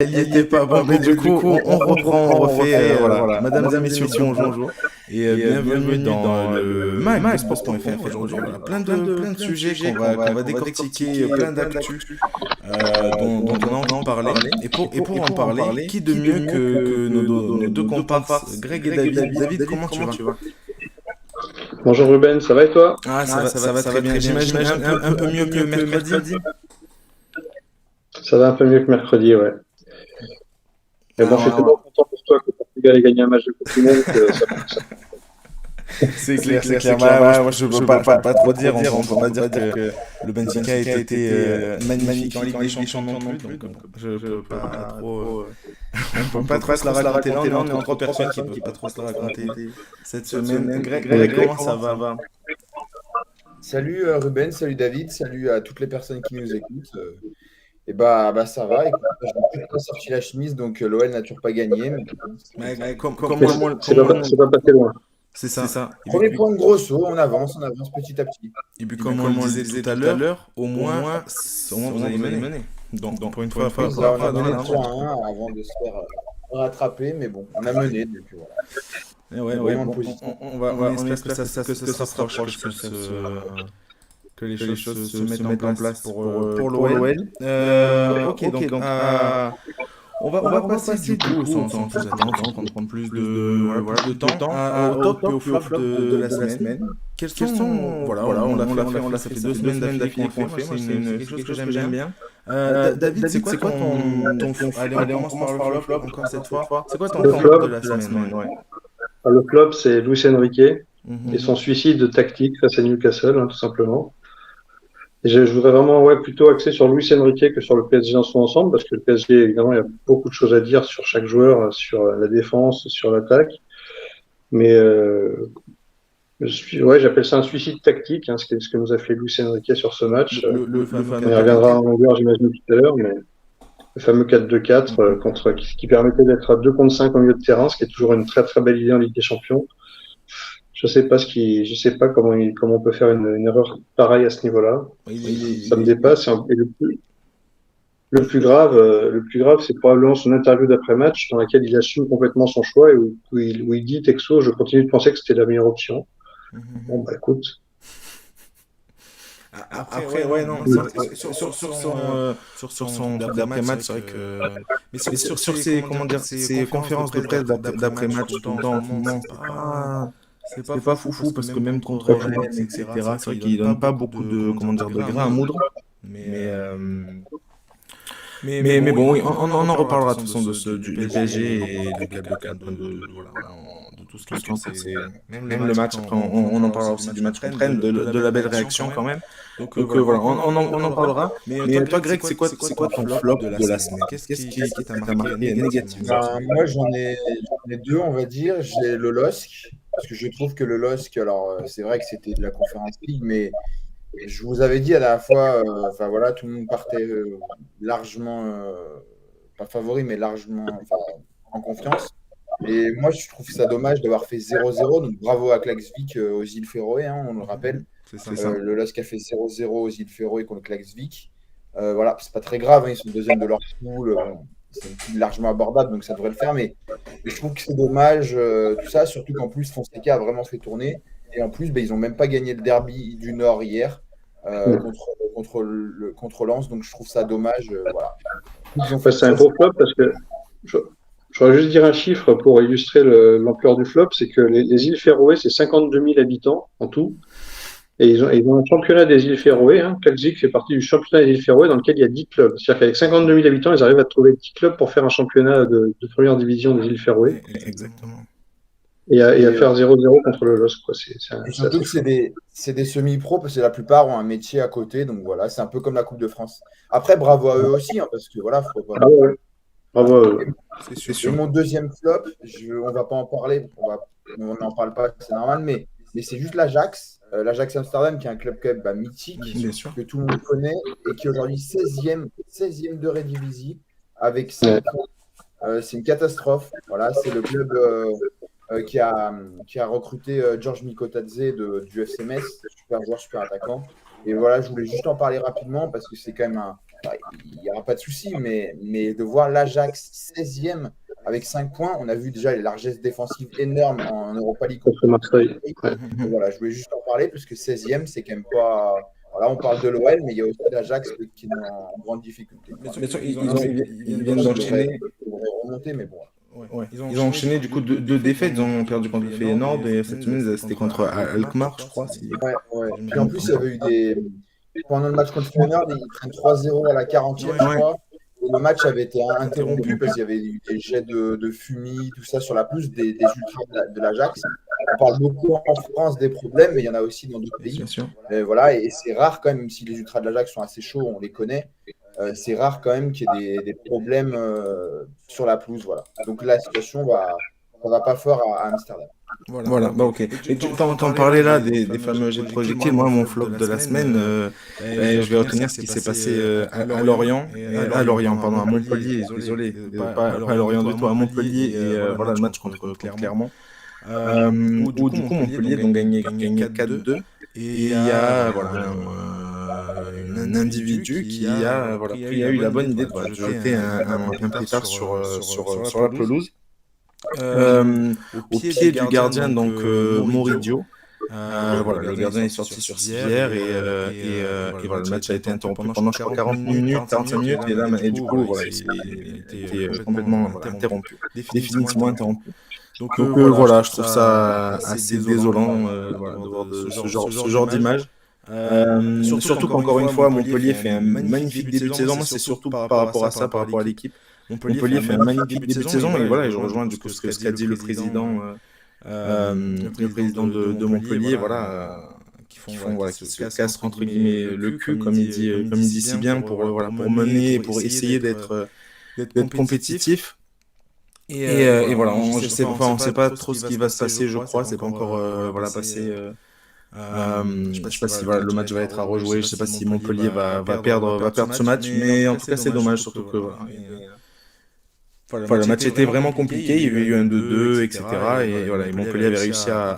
Elle y était pas. Bon, mais du coup, on refait. Voilà. Mesdames et messieurs, bonjour. Et bienvenue dans le Mag de Sport.fr. Aujourd'hui, on a plein de sujets qu'on va décortiquer, plein d'actu dont on a envie de parler. Et pour en parler, qui de mieux que nos deux comparses, Greg et David. David, comment tu vas? Bonjour Ruben, ça va et toi? Ah, ça va très bien. J'imagine un peu mieux que mercredi. Ça va un peu mieux que mercredi, ouais. Mais bon, je suis Ah, tellement content pour toi que le Portugal ait gagné un match de Coupe du Monde que ça. c'est clair. Moi, je peux pas trop dire. On peut pas dire que le Benfica a été magnifique en Ligue des Champions non plus. Donc, bon, je peux pas trop. On peut pas trop se la raconter. Là, on est entre trois personnes qui peuvent pas trop se la raconter cette semaine. Greg, comment ça va? Salut Ruben, salut David, salut à toutes les personnes qui nous écoutent. Et bah ça va, écoute, je n'ai pas sorti la chemise, donc l'OL n'a toujours pas gagné. Mais Mais C'est pas passé loin. c'est ça. premier point de gros saut, on avance petit à petit. Et puis, comme on le disait tout à l'heure, au moins vous allez mener. Donc, pour une fois, Oui, là, on a mené 3-1 avant de se faire rattraper, mais bon, on a mené, donc voilà. Ouais, Vraiment bon, positif. on espère que ça se rapproche, que les choses se mettent en place pour l'OL. Ok, donc on va passer du coup, sans plus attendre, sans prendre plus de temps, au top et au flop de la semaine. Quels sont, voilà, on l'a fait, ça fait 2 semaines d'affilée qu'on le fait, c'est quelque chose que j'aime bien. David, c'est quoi ton flop? Allez, on commence par le flop encore cette fois. C'est quoi ton Le flop flop, de la semaine? Ouais. Le flop, c'est Luis Enrique Mhm. et son suicide tactique face à Newcastle, hein, tout simplement. Et je voudrais vraiment plutôt axer sur Luis Enrique que sur le PSG en son ensemble, parce que le PSG, évidemment, il y a beaucoup de choses à dire sur chaque joueur, sur la défense, sur l'attaque. Mais j'appelle ça un suicide tactique, hein, ce que nous a fait Luis Enrique sur ce match. Le fameux On y reviendra en longueur, j'imagine, tout à l'heure, mais le fameux 4-2-4 qui permettait d'être à 2 contre 5 au milieu de terrain, ce qui est toujours une très très belle idée en Ligue des Champions. Je sais pas comment on peut faire une erreur pareille à ce niveau-là. Ça me dépasse. Et le plus grave, c'est probablement son interview d'après-match dans laquelle il assume complètement son choix et où il dit texto, je continue de penser que c'était la meilleure option. Bon, bah écoute. Après, ouais, non, sur son d'après-match, c'est vrai que. Mais sur ses, comment dire, ses conférences de presse d'après-match, tout le temps, c'est pas foufou, parce que même contre Rennes, etc., c'est vrai qu'il donne pas beaucoup de, comment dire, de grain à moudre. Mais bon, oui, on en reparlera de toute façon du PSG et du 4-2-4, de tout ce qui en fait. Même le match, après, on en parlera aussi du match contre Rennes, de la belle réaction quand même. Donc voilà, on en parlera. Mais toi, Greg, c'est quoi ton flop de la semaine? Qu'est-ce qui t'a marqué négativement? Moi, j'en ai deux, on va dire. J'ai le LOSC, parce que je trouve que le LOSC, alors c'est vrai que c'était de la Conference League, mais je vous avais dit à la fois, enfin voilà, tout le monde partait largement, pas favori, mais largement en confiance. Et moi, je trouve ça dommage d'avoir fait 0-0. Donc bravo à Klaksvik aux îles Féroé, hein, on le rappelle. C'est ça. Le LOSC a fait 0-0 aux îles Féroé contre Klaksvik. Voilà, c'est pas très grave, hein, ils sont deuxième de leur poule. C'est une poule largement abordable, donc ça devrait le faire. Mais je trouve que c'est dommage, tout ça, surtout qu'en plus, Fonseca a vraiment fait tourner. Et en plus, ben, ils n'ont même pas gagné le derby du Nord hier contre Lens. Donc je trouve ça dommage. Voilà. Ils ont fait C'est un ça. gros flop parce que je voudrais juste dire un chiffre pour illustrer l'ampleur du flop, c'est que les îles Féroé, c'est 52 000 habitants en tout. Et ils ont un championnat des îles Féroé. Hein. Klaksvik fait partie du championnat des îles Féroé dans lequel il y a 10 clubs. C'est-à-dire qu'avec 52 000 habitants, ils arrivent à trouver 10 clubs pour faire un championnat de première division des îles Féroé Exactement. et à faire 0-0 contre le LOSC. Et surtout que c'est des semi-pros, parce que la plupart ont un métier à côté. Donc voilà, c'est un peu comme la Coupe de France. Après, bravo à eux aussi, hein, parce que voilà, faut pas. Ah ouais. Bravo à eux. C'est Et sûr. mon deuxième flop, on va pas en parler, on n'en parle pas, c'est normal, mais c'est juste l'Ajax. L'Ajax Amsterdam, qui est un club quand même mythique, Bien sûr. que tout le monde connaît, et qui est aujourd'hui 16e de Eredivisie, avec 5 points. C'est une catastrophe. Voilà, c'est le club qui a recruté George Mikotadze du FC Metz, super joueur, super attaquant. Et voilà, je voulais juste en parler rapidement parce que c'est quand même bah, il n'y aura pas de souci, mais de voir l'Ajax 16e avec 5 points, on a vu déjà les largesses défensives énormes en Europa League contre Marseille. Ouais. Donc voilà, je voulais juste en parler parce que 16e, c'est quand même pas. Voilà, on parle de l'OL, mais il y a aussi l'Ajax qui est en grande difficulté. Bien sûr, Ils viennent d'enchaîner. devraient remonter, mais bon. Ouais. Ils ont enchaîné du coup deux défaites. Ils ont perdu contre le Feyenoord et cette semaine c'était contre Alkmaar, je crois. Ouais. Puis en plus, il y avait eu des. Pendant le match contre Feyenoord, ils prennent 3-0 à la 40e, je crois. Et le match avait été interrompu parce qu'il y avait eu des jets de fumée, tout ça sur la pelouse des ultras de l'Ajax. On parle beaucoup en France des problèmes, mais il y en a aussi dans d'autres pays. Bien sûr. Voilà, et c'est rare quand même si les ultras de l'Ajax sont assez chauds, on les connaît. C'est rare quand même qu'il y ait des problèmes sur la pelouse. Voilà. Donc la situation va pas fort à Amsterdam. Voilà, bah ok. Et tu t'en parlais là des fameux jets de projectiles. Moi, mon flop de la semaine, je vais retenir ce qui s'est passé à Lorient, pardon, à Montpellier, désolé, pas à Lorient du tout, à Montpellier, et voilà le match contre Clermont, où du coup Montpellier donc gagné 4-2, et il y a voilà un individu qui a eu la bonne idée de jeter un pétard sur la pelouse. Au pied du gardien, donc Moridio. Voilà, le gardien est sorti sur civière et voilà, le match a été interrompu pendant je crois 40 minutes, 45 minutes et du coup voilà, il a été complètement interrompu, définitivement interrompu. Donc voilà, je trouve ça assez désolant voilà, de voir ce genre d'image. Surtout qu'encore une fois, Montpellier fait un magnifique début de saison. Moi, c'est surtout par rapport à ça, par rapport à l'équipe. Montpellier fait un magnifique début de saison et voilà, et je rejoins du coup ce qu'a dit le président de Montpellier, voilà, qui se cassent entre guillemets le cul, comme il dit si bien, pour mener, pour essayer d'être compétitif. Et voilà, on sait pas trop ce qui va se passer, je crois, c'est pas encore passé. Je sais pas si voilà, le match va être à rejouer, je sais pas si Montpellier va perdre ce match, mais en tout cas c'est dommage, surtout que voilà, le match était vraiment compliqué, il y avait eu un 2-2, etc. Et voilà, et Montpellier avait réussi à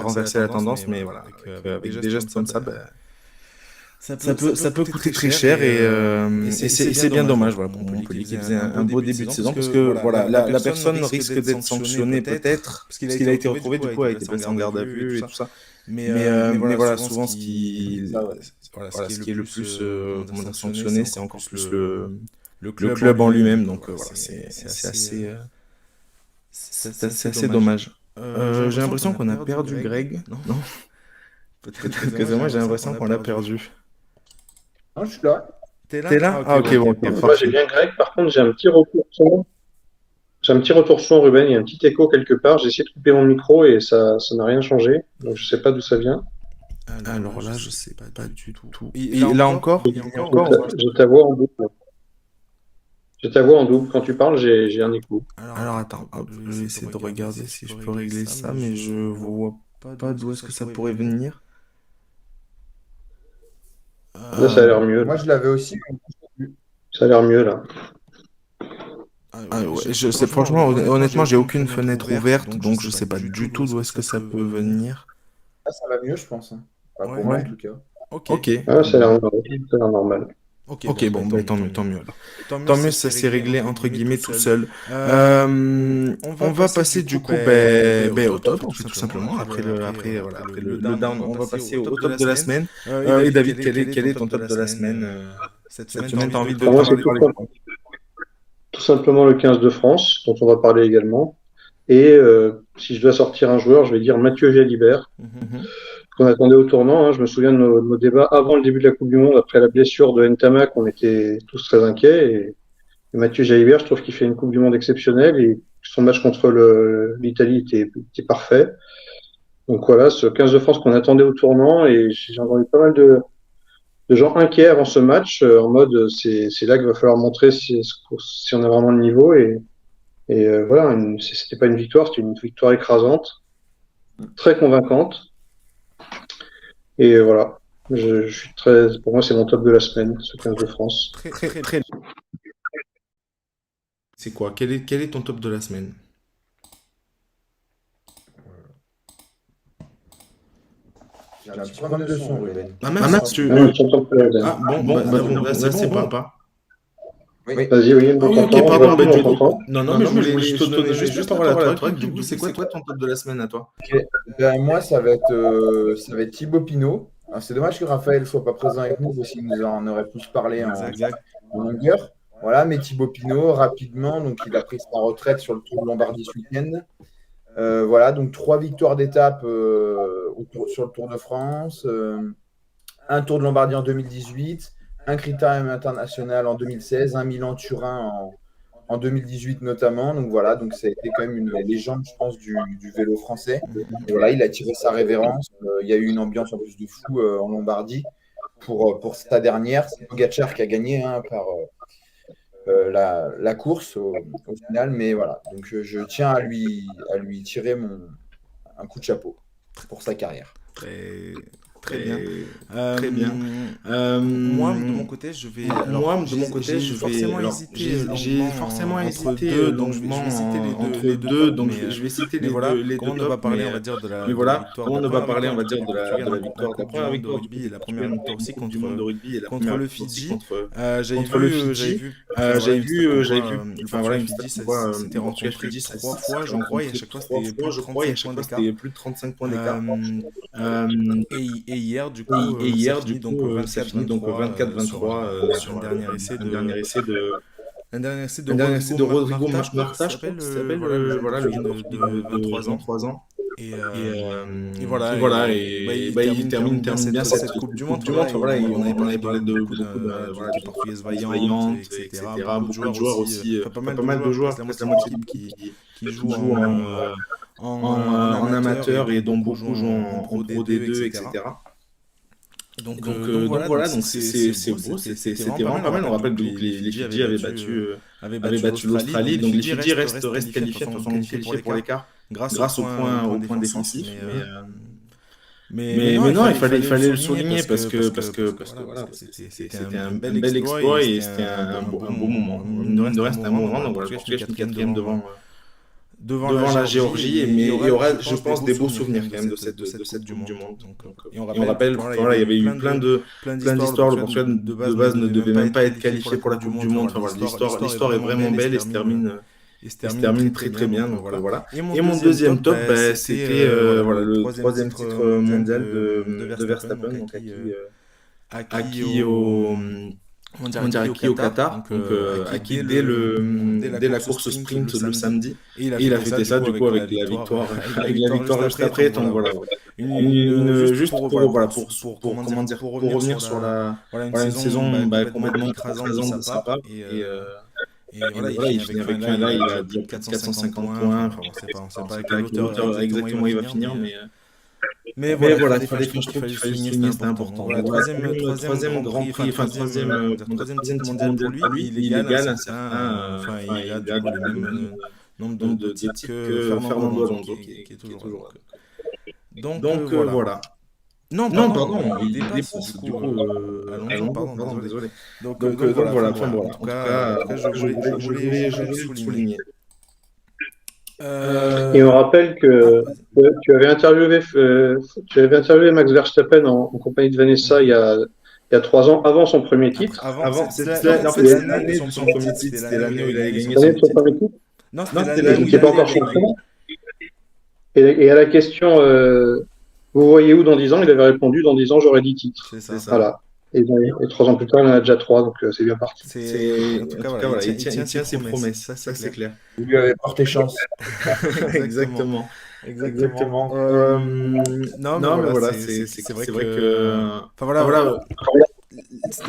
renverser la tendance, mais voilà, avec des gestes comme ça, ça peut coûter très cher et c'est bien dommage voilà, pour Montpellier qui faisait un beau début de saison parce que voilà, la personne risque d'être sanctionnée peut-être parce qu'il a été retrouvé du coup a été placé en garde à vue et tout ça. Mais voilà, souvent ce qui est le plus sanctionné, c'est encore plus le club en lui-même. Donc voilà, c'est assez dommage. J'ai l'impression qu'on a perdu Greg, non? Peut-être que c'est moi, j'ai l'impression qu'on l'a perdu. Non, je suis là. T'es là? Ah ok, bon. Moi j'ai bien Greg, par contre j'ai un petit retour son. J'ai un petit retour son, Ruben, il y a un petit écho quelque part. J'ai essayé de couper mon micro et ça n'a rien changé. Donc je sais pas d'où ça vient. Alors là, je sais pas du tout. Et là encore, j'ai ta voix en double. J'ai ta voix en double. Quand tu parles, j'ai un écho. Alors attends, je vais essayer de regarder si je peux régler ça, mais je vois pas d'où est-ce que ça pourrait venir. Là, ça a l'air mieux. Moi, je l'avais aussi. Ça a l'air mieux là. Ouais, je sais, franchement, honnêtement, j'ai aucune fenêtre ouverte, donc je sais pas du tout d'où est-ce que ça peut venir. Ah, ça va mieux, je pense. Pas pour moi, en tout cas. Ok. Ah, ça a l'air normal. Ok, bon, tant mieux alors. Tant mieux, ça s'est réglé entre guillemets tout seul. On va passer du coup au top, en fait, tout simplement. Après le down, on va passer au top de la semaine. Et David, quel est ton top de la semaine cette semaine, t'as envie de parler? Tout simplement le 15 de France, dont on va parler également. Et si je dois sortir un joueur, je vais dire Mathieu Jalibert, qu'on attendait au tournant. Je me souviens de nos débats avant le début de la Coupe du Monde, après la blessure de Ntamak, on était tous très inquiets. Et Mathieu Jalibert, je trouve qu'il fait une Coupe du Monde exceptionnelle et son match contre l'Italie était parfait. Donc voilà, ce 15 de France qu'on attendait au tournant, et j'ai entendu pas mal de gens inquiets avant ce match, en mode c'est là qu'il va falloir montrer si on a vraiment le niveau. Et voilà, c'était pas une victoire, c'était une victoire écrasante, très convaincante. Et voilà, je suis pour moi c'est mon top de la semaine, ce 15 de France. Très. C'est quoi? Quel est ton top de la semaine? J'ai un petit problème de son, Ruben. Ah mince, je t'entends plus, Ruben. Ah bon, c'est bon ou pas? Oui. Vas-y, oui, Ah oui, ok, on pardon, t'entend, du on coup. t'entend. Non, mais je te donnais juste la parole à toi. Du coup, c'est quoi ton top de la semaine à toi? Ok. Ben, moi, ça va être Thibaut Pinot. Alors, c'est dommage que Raphaël ne soit pas présent avec nous parce qu'il nous en aurait plus parlé Exact. en longueur. Voilà, mais Thibaut Pinot, rapidement, donc il a pris sa retraite sur le Tour de Lombardie ce week-end. Voilà, donc 3 victoires d'étape sur le Tour de France, un Tour de Lombardie en 2018, un Critérium international en 2016, un Milan-Turin en 2018 notamment. Donc voilà, donc ça a été quand même une légende, je pense, du vélo français. Et voilà, il a tiré sa révérence. Il y a eu une ambiance en plus de fou en Lombardie pour sa dernière. C'est Pogacar qui a gagné par la course au final. Mais voilà, donc je tiens à lui tirer un coup de chapeau pour sa carrière. Très bien. Très bien. Moi, de mon côté, je vais. J'ai forcément hésité longuement entre deux, donc je vais citer les voilà, deux. Comment ne pas parler, on va dire, de la victoire comment ne pas parler, on va dire, portugaise, de la la victoire, première de victoire de rugby et la première victoire aussi du monde de rugby et la contre première le victoire aussi Fidji. contre J'avais le vu, Fidji. j'avais J'avais vu, vu, le Portugal une Fidji, stat, ça le s'était Portugal rencontré Fidji, ça 3 fois, je crois, et à chaque fois c'était plus de je crois, et à 35 chaque points fois d'écart. c'était plus de 35 points d'écart. Et hier, du coup, Et hier, ça finit donc ça finit donc 24-23 sur un dernier essai un dernier essai de un dernier essai de Rodrigo Marta, je crois, qui s'appelle voilà, le jeune de 23 ans. 23 ans. Et Voilà, voilà, il termine bien cette Coupe du Monde. Voilà, On avait on avait parlé de beaucoup d'une équipe portugaise vaillante, vaillante, etc. Beaucoup de joueurs aussi, pas mal de joueurs, presque la moitié de l'équipe qui jouent en amateur et dont beaucoup jouent en Pro D2, etc. Donc voilà, c'est beau, c'était vraiment pas mal. On rappelle que les Fidji avaient battu l'Australie, donc les Fidji restent qualifiés, de toute façon qualifiés pour l'écart grâce au point défensif. Mais non, il fallait le souligner parce que voilà, c'était un bel exploit et c'était un beau moment. Mine de rien, c'était un bon moment. Donc voilà, le Portugal finit quatrième devant la Géorgie, mais il y aura, je pense, des beaux souvenirs quand même de cette Coupe du Monde. Et on rappelle, voilà, il y avait eu plein d'histoires. Le Portugal de base ne devait même pas être qualifié pour la Coupe du Monde. Enfin, voilà, l'histoire est vraiment belle et se termine très bien. Donc voilà. Et mon deuxième top, c'était le troisième titre mondial de Verstappen, donc acquis au Qatar, donc acquis dès la course sprint le samedi. Et il a fêté ça du coup avec la victoire juste après. Donc voilà, juste pour revenir sur une saison complètement écrasante de sa part. Et voilà, il finit avec là, il a 450 points. Enfin, on sait pas à quelle hauteur exactement il va finir, mais voilà, il fallait souligner, c'était important. Voilà, troisième Grand Prix, troisième titre mondial pour lui, il égale un certain, il a du coup le même nombre de titres que Fernando Alonso, qui est toujours là. Donc voilà. Non, pardon, il dépasse du coup Alonso, pardon, désolé. Donc voilà, en tout cas, je voulais le souligner. Et on rappelle que tu avais interviewé Max Verstappen en compagnie de Vanessa il y a 3 ans, avant son premier titre. C'était l'année de son premier titre, c'était l'année où il avait gagné son premier titre. Non, c'était l'année où il n'était pas encore champion. Et à la question, vous voyez où dans 10 ans, il avait répondu, dans 10 ans, j'aurai 10 titres. C'est ça. Voilà. Et 3 ans plus tard, il en a déjà 3, donc c'est bien parti. En tout cas, voilà, il tient ses promesses, ça c'est clair. Vous lui avez porté chance. Exactement. Non, mais voilà, c'est vrai que... Enfin voilà,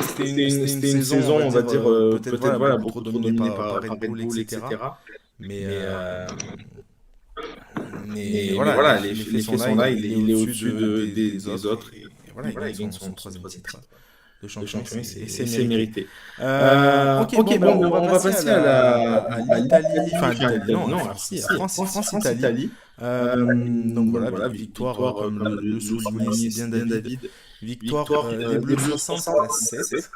c'était une saison, on va dire, peut-être voilà, beaucoup trop dominée par Red Bull, etc. Mais voilà, les faits sont là, il est au-dessus des autres. Et voilà, il gagne son troisième titre de champion et c'est mérité. Ok, bon, on va passer à l'Italie. France-Italie. Donc voilà, victoire, comme le soulignait si bien David. Victoire des Bleus 60-7.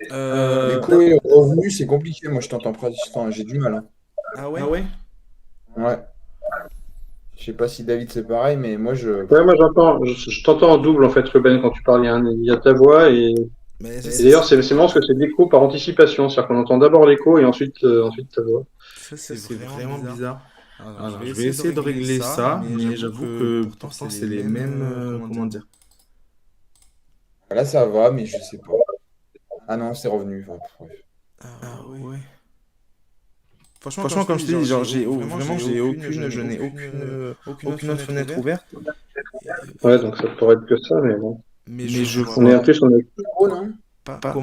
L'écho est revenu, c'est compliqué. Moi, je t'entends pas, j'ai du mal. Ah ouais? Ouais. Je sais pas si David c'est pareil, mais moi Ouais, moi je t'entends en double en fait, Ruben, quand tu parles. Il y a ta voix et Mais Et d'ailleurs, c'est marrant parce que c'est de l'écho par anticipation. C'est-à-dire qu'on entend d'abord l'écho et ensuite ta voix. ça, C'est vraiment bizarre. Alors, Alors, je vais essayer de régler ça, mais j'avoue que pourtant, c'est les mêmes. Comment dire? Là, ça va, mais je sais pas. Ah non, c'est revenu. Enfin, bref. Ah ouais. Franchement, comme je te dis, genre, je n'ai aucune autre fenêtre ouverte. Ouais, donc ça pourrait être que ça, mais bon. Mais je On est en plus, on est. Micro, non?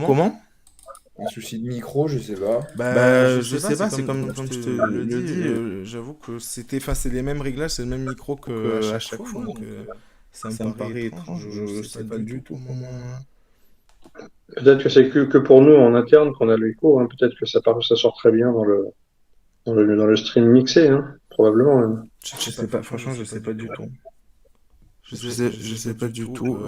Comment? Un souci de micro, je sais pas. Bah, je sais pas, c'est comme je te le dis. J'avoue que c'est les mêmes réglages, c'est le même micro que à chaque fois. Donc, ça me paraît étrange. Je sais pas du tout comment. Peut-être que c'est que pour nous en interne qu'on a l'écho. Hein. Peut-être que ça sort très bien dans le stream mixé, hein. Probablement même. Je sais pas, franchement, je sais pas du tout. Je sais pas du tout.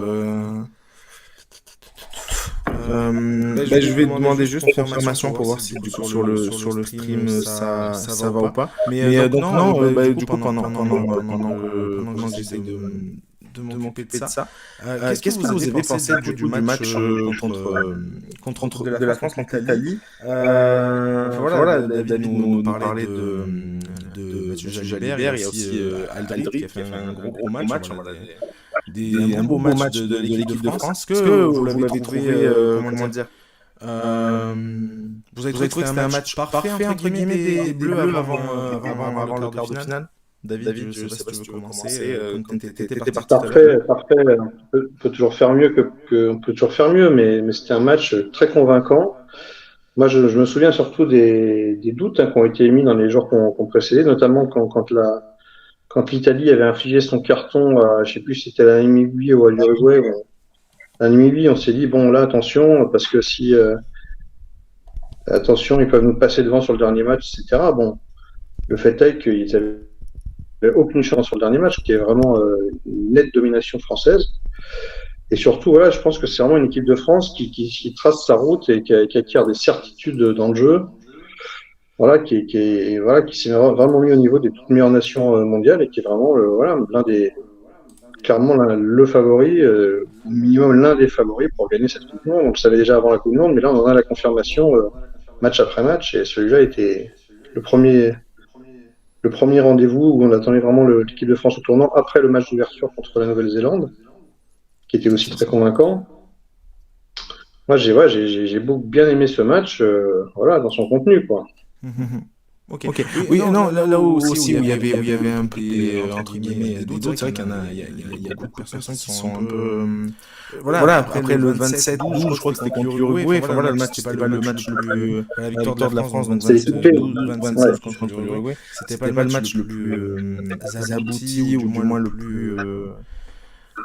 Je vais demander juste confirmation pour voir si du coup sur le stream ça va ou pas. Mais donc non, du coup pendant que j'essaie de m'occuper de ça, qu'est-ce que vous avez pensé du match contre de la France contre l'Italie? Voilà, David nous parlait de Jalibert, il y a aussi Aldrit qui a fait un gros match. Un beau match de l'équipe de France. Est-ce que vous l'avez trouvé, comment dire, vous avez trouvé que c'était un match parfait entre guillemets des Bleus avant le quart de finale? David, je sais pas si tu veux commencer. T'étais parti. Parfait. On peut toujours faire mieux on peut toujours faire mieux, mais c'était un match très convaincant. Moi, je me souviens surtout des doutes qui ont été émis dans les jours qu'on précédé, notamment quand l'Italie avait infligé son carton à, je sais plus si c'était à la Namibie ou à l'Uruguay. À la Namibie, on s'est dit, bon, là, attention, parce que attention, ils peuvent nous passer devant sur le dernier match, etc. Bon, le fait est qu'ils avaient aucune chance sur le dernier match, qui est vraiment une nette domination française. Et surtout, voilà, je pense que c'est vraiment une équipe de France qui trace sa route et qui acquiert des certitudes dans le jeu. Voilà, qui s'est vraiment mis au niveau des toutes meilleures nations mondiales et qui est vraiment clairement le favori, au minimum l'un des favoris pour gagner cette Coupe du Monde. On le savait déjà avant la Coupe du Monde, mais là on en a la confirmation match après match et celui-là était le premier rendez-vous où on attendait vraiment l'équipe de France au tournant après le match d'ouverture contre la Nouvelle-Zélande, qui était aussi très convaincant. Moi j'ai beaucoup bien aimé ce match, dans son contenu quoi. Ok. Oui, non, là aussi où il y avait un peu entre guillemets des doutes, c'est vrai qu'il y a beaucoup de personnes qui sont un peu voilà, après le 27-12, je crois que c'était contre l'Uruguay. Enfin voilà, le match c'était pas le match le plus la victoire de la France 27-12 contre l'Uruguay. C'était pas le match le plus abouti ou du moins le plus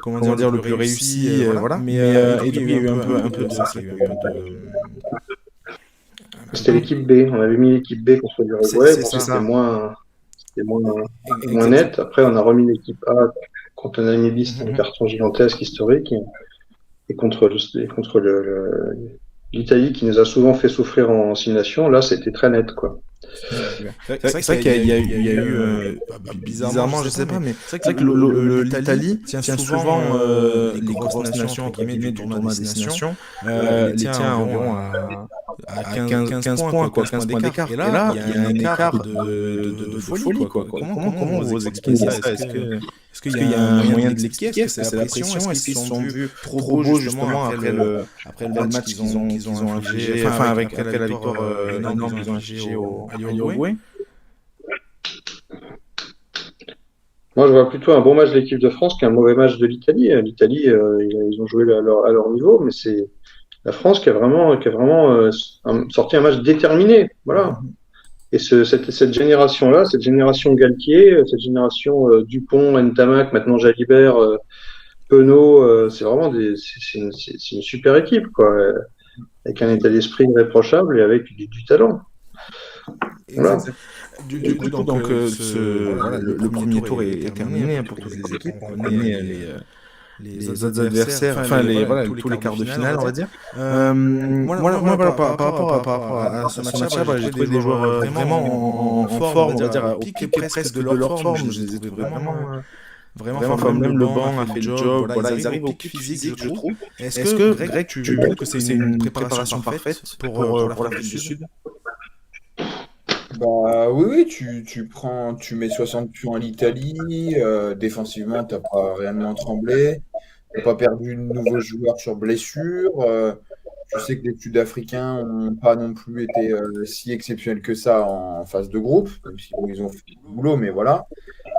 comment dire le plus réussi, voilà. Mais et donc il y a eu un peu de ça, il y a eu un peu de C'était l'équipe B. On avait mis l'équipe B contre l'Uruguay. C'était moins net. Après, on a remis l'équipe A contre la Namibie. C'était un carton gigantesque historique. Et contre l'Italie, qui nous a souvent fait souffrir en simulation, là, c'était très net, quoi. C'est vrai qu'il y a eu bizarrement, je sais pas, mais c'est vrai que l'Italie tient souvent les grosses nations entre guillemets du tournoi Destination, les tient environ à 15 points, quoi, 15 points d'écart. Et là, il y a un écart de folie, quoi. Comment vous expliquez ça? Est-ce qu'il y a un moyen de l'expliquer? Est-ce que c'est la pression? Est-ce qu'ils se sont vus trop beaux justement après le match qu'ils ont infligé, enfin après la victoire énorme qu'ils ont infligée à l'Uruguay? Moi, je vois plutôt un bon match de l'équipe de France qu'un mauvais match de l'Italie. L'Italie, ils ont joué à leur niveau, mais c'est la France qui a vraiment sorti un match déterminé. Voilà. Et cette génération-là, cette génération Galtier, cette génération Dupont, Ntamak, maintenant Jalibert, Penaud, c'est vraiment c'est une super équipe, quoi, avec un état d'esprit irréprochable et avec du talent. Voilà. Du coup, donc, le premier tour est terminé pour toutes les équipes. On connaît les autres adversaires, tous les quarts de finale, on va dire. Moi, par rapport à ce match-là, j'ai trouvé des joueurs vraiment en forme, on va dire, au pic presque de leur forme. Je les ai trouvés vraiment Vraiment, enfin, même le banc a fait le job. Voilà, ils arrivent au pic physique, je trouve. Est-ce que, Greg, tu trouves que c'est une préparation parfaite pour l'Afrique du Sud? Bah oui, tu mets 60 pions à l'Italie, défensivement, t'as pas réellement tremblé, t'as pas perdu de nouveaux joueurs sur blessure, je sais que les Sud-Africains n'ont pas non plus été si exceptionnels que ça en phase de groupe, même si bon, ils ont fait du boulot, mais voilà.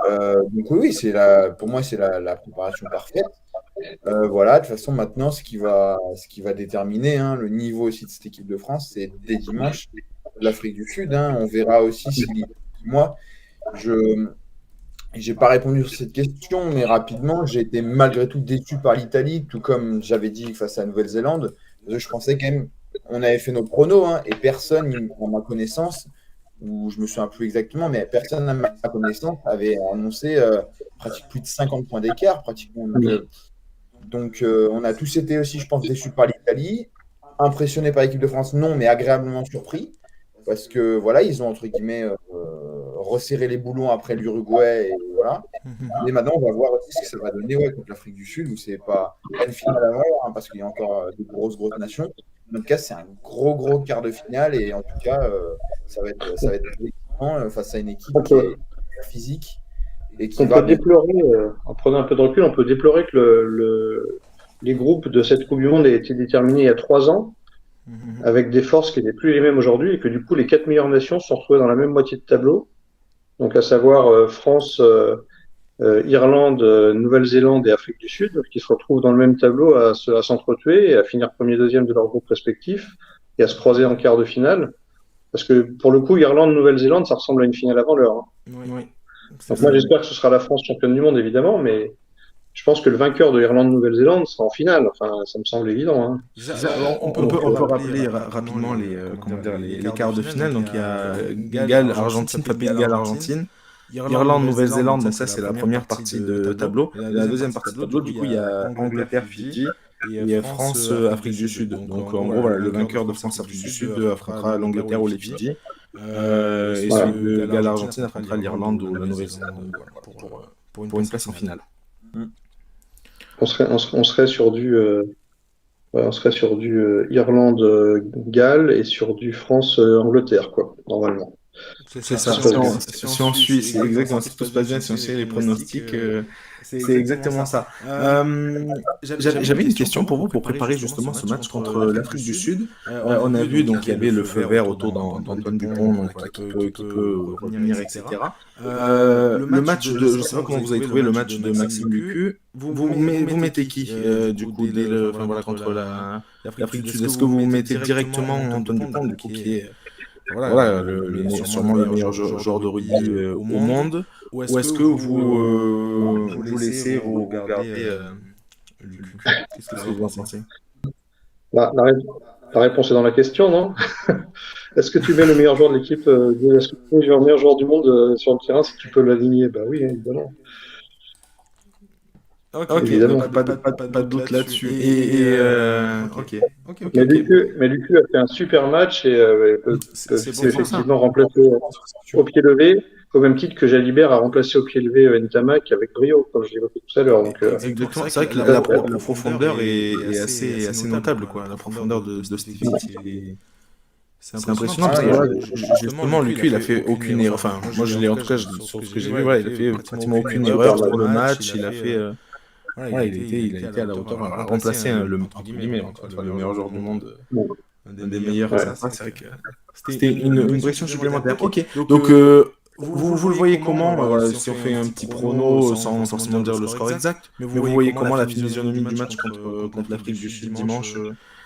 Donc oui, pour moi, c'est la préparation parfaite. Voilà, de toute façon, maintenant, ce qui va déterminer le niveau aussi de cette équipe de France, c'est dès dimanche l'Afrique du Sud. On verra aussi si moi, je n'ai pas répondu sur cette question, mais rapidement, j'ai été malgré tout déçu par l'Italie, tout comme j'avais dit face à la Nouvelle-Zélande. Parce que je pensais quand même, on avait fait nos pronos, et personne, en ma connaissance, ou je me souviens plus exactement, mais personne à ma connaissance avait annoncé pratiquement plus de 50 points d'écart, pratiquement. Donc, on a tous été aussi, je pense, déçus par l'Italie. Impressionnés par l'équipe de France, non, mais agréablement surpris. Parce que, voilà, ils ont, entre guillemets, resserré les boulons après l'Uruguay. Et voilà. Et maintenant, on va voir aussi ce que ça va donner contre l'Afrique du Sud, où c'est pas une finale à voir, parce qu'il y a encore de grosses nations. En tout cas, c'est un gros quart de finale. Et en tout cas, ça va être excitant, face à une équipe qui est physique. Et qui On peut déplorer, en prenant un peu de recul, on peut déplorer que les groupes de cette Coupe du Monde aient été déterminés il y a 3 ans, avec des forces qui n'étaient plus les mêmes aujourd'hui, et que du coup, les 4 meilleures nations se sont retrouvées dans la même moitié de tableau. Donc, à savoir France, Irlande, Nouvelle-Zélande et Afrique du Sud, qui se retrouvent dans le même tableau à s'entretuer et à finir premier, deuxième de leur groupe respectif, et à se croiser en quart de finale. Parce que, pour le coup, Irlande, Nouvelle-Zélande, ça ressemble à une finale avant l'heure. Oui. Donc moi, j'espère que ce sera la France championne du monde, évidemment, mais je pense que le vainqueur de Irlande-Nouvelle-Zélande sera en finale. Enfin, ça me semble évident. On peut rappeler rapidement les quarts de finale. Donc, il y a Galles-Argentine, Pays de Galles-Argentine, Irlande-Nouvelle-Zélande. Donc, ça, c'est la première partie de tableau. Et la deuxième partie de tableau, du coup, il y a Angleterre-Fidji et France-Afrique du Sud. Donc, en gros, voilà, le vainqueur de France-Afrique du Sud affrontera l'Angleterre ou les Fidji. Et celui de Galles-Argentine affrontera l'Irlande ou la Nouvelle-Zélande pour une place en finale. On serait sur du Irlande-Galles et sur du France-Angleterre, quoi, normalement. C'est ça. Si on suit, c'est exactement, si tout se passe bien, si on suit les pronostics, c'est exactement ça. J'avais une question pour vous pour préparer justement ce match contre l'Afrique du Sud. On a vu donc il y avait le feu vert autour d'Antoine Dupont, donc, qui peut revenir, etc. Le match je sais pas comment vous avez trouvé le match de Maxime Lucu. Vous mettez qui du coup contre l'Afrique du Sud? Est-ce que vous mettez directement Antoine Dupont, du coup, qui est voilà, sûrement le meilleur joueur de rugby au monde, ou est-ce que vous laissez regarder Lucu? Qu'est-ce que vous en pensez? La réponse est dans la question, non? Est-ce que tu mets le meilleur joueur de l'équipe, est-ce que tu mets le meilleur joueur du monde sur le terrain si tu peux l'aligner? Bah oui, évidemment. Ok, évidemment. Pas de doute là-dessus. Ok. Mais Lucu a fait un super match et c'est effectivement remplacé au pied levé, au même titre que Jalibert a remplacé au pied levé Ntamak avec brio, comme je l'ai évoqué tout à l'heure. Exactement. C'est vrai que la profondeur est assez notable, quoi. La profondeur de Stephen, c'est impressionnant parce que justement, Lucu, il a fait aucune erreur. Enfin, moi, je l'ai en tout cas, sur ce que j'ai vu, il a fait pratiquement aucune erreur sur le match. Il a fait. Il a été à la hauteur, à remplacer le meilleur joueur du monde, un des meilleurs. C'est vrai que c'était une pression supplémentaire. Ok, donc vous le voyez comment, si on fait un petit prono sans forcément dire le score exact, mais vous voyez comment la physionomie du match contre l'Afrique du Sud dimanche?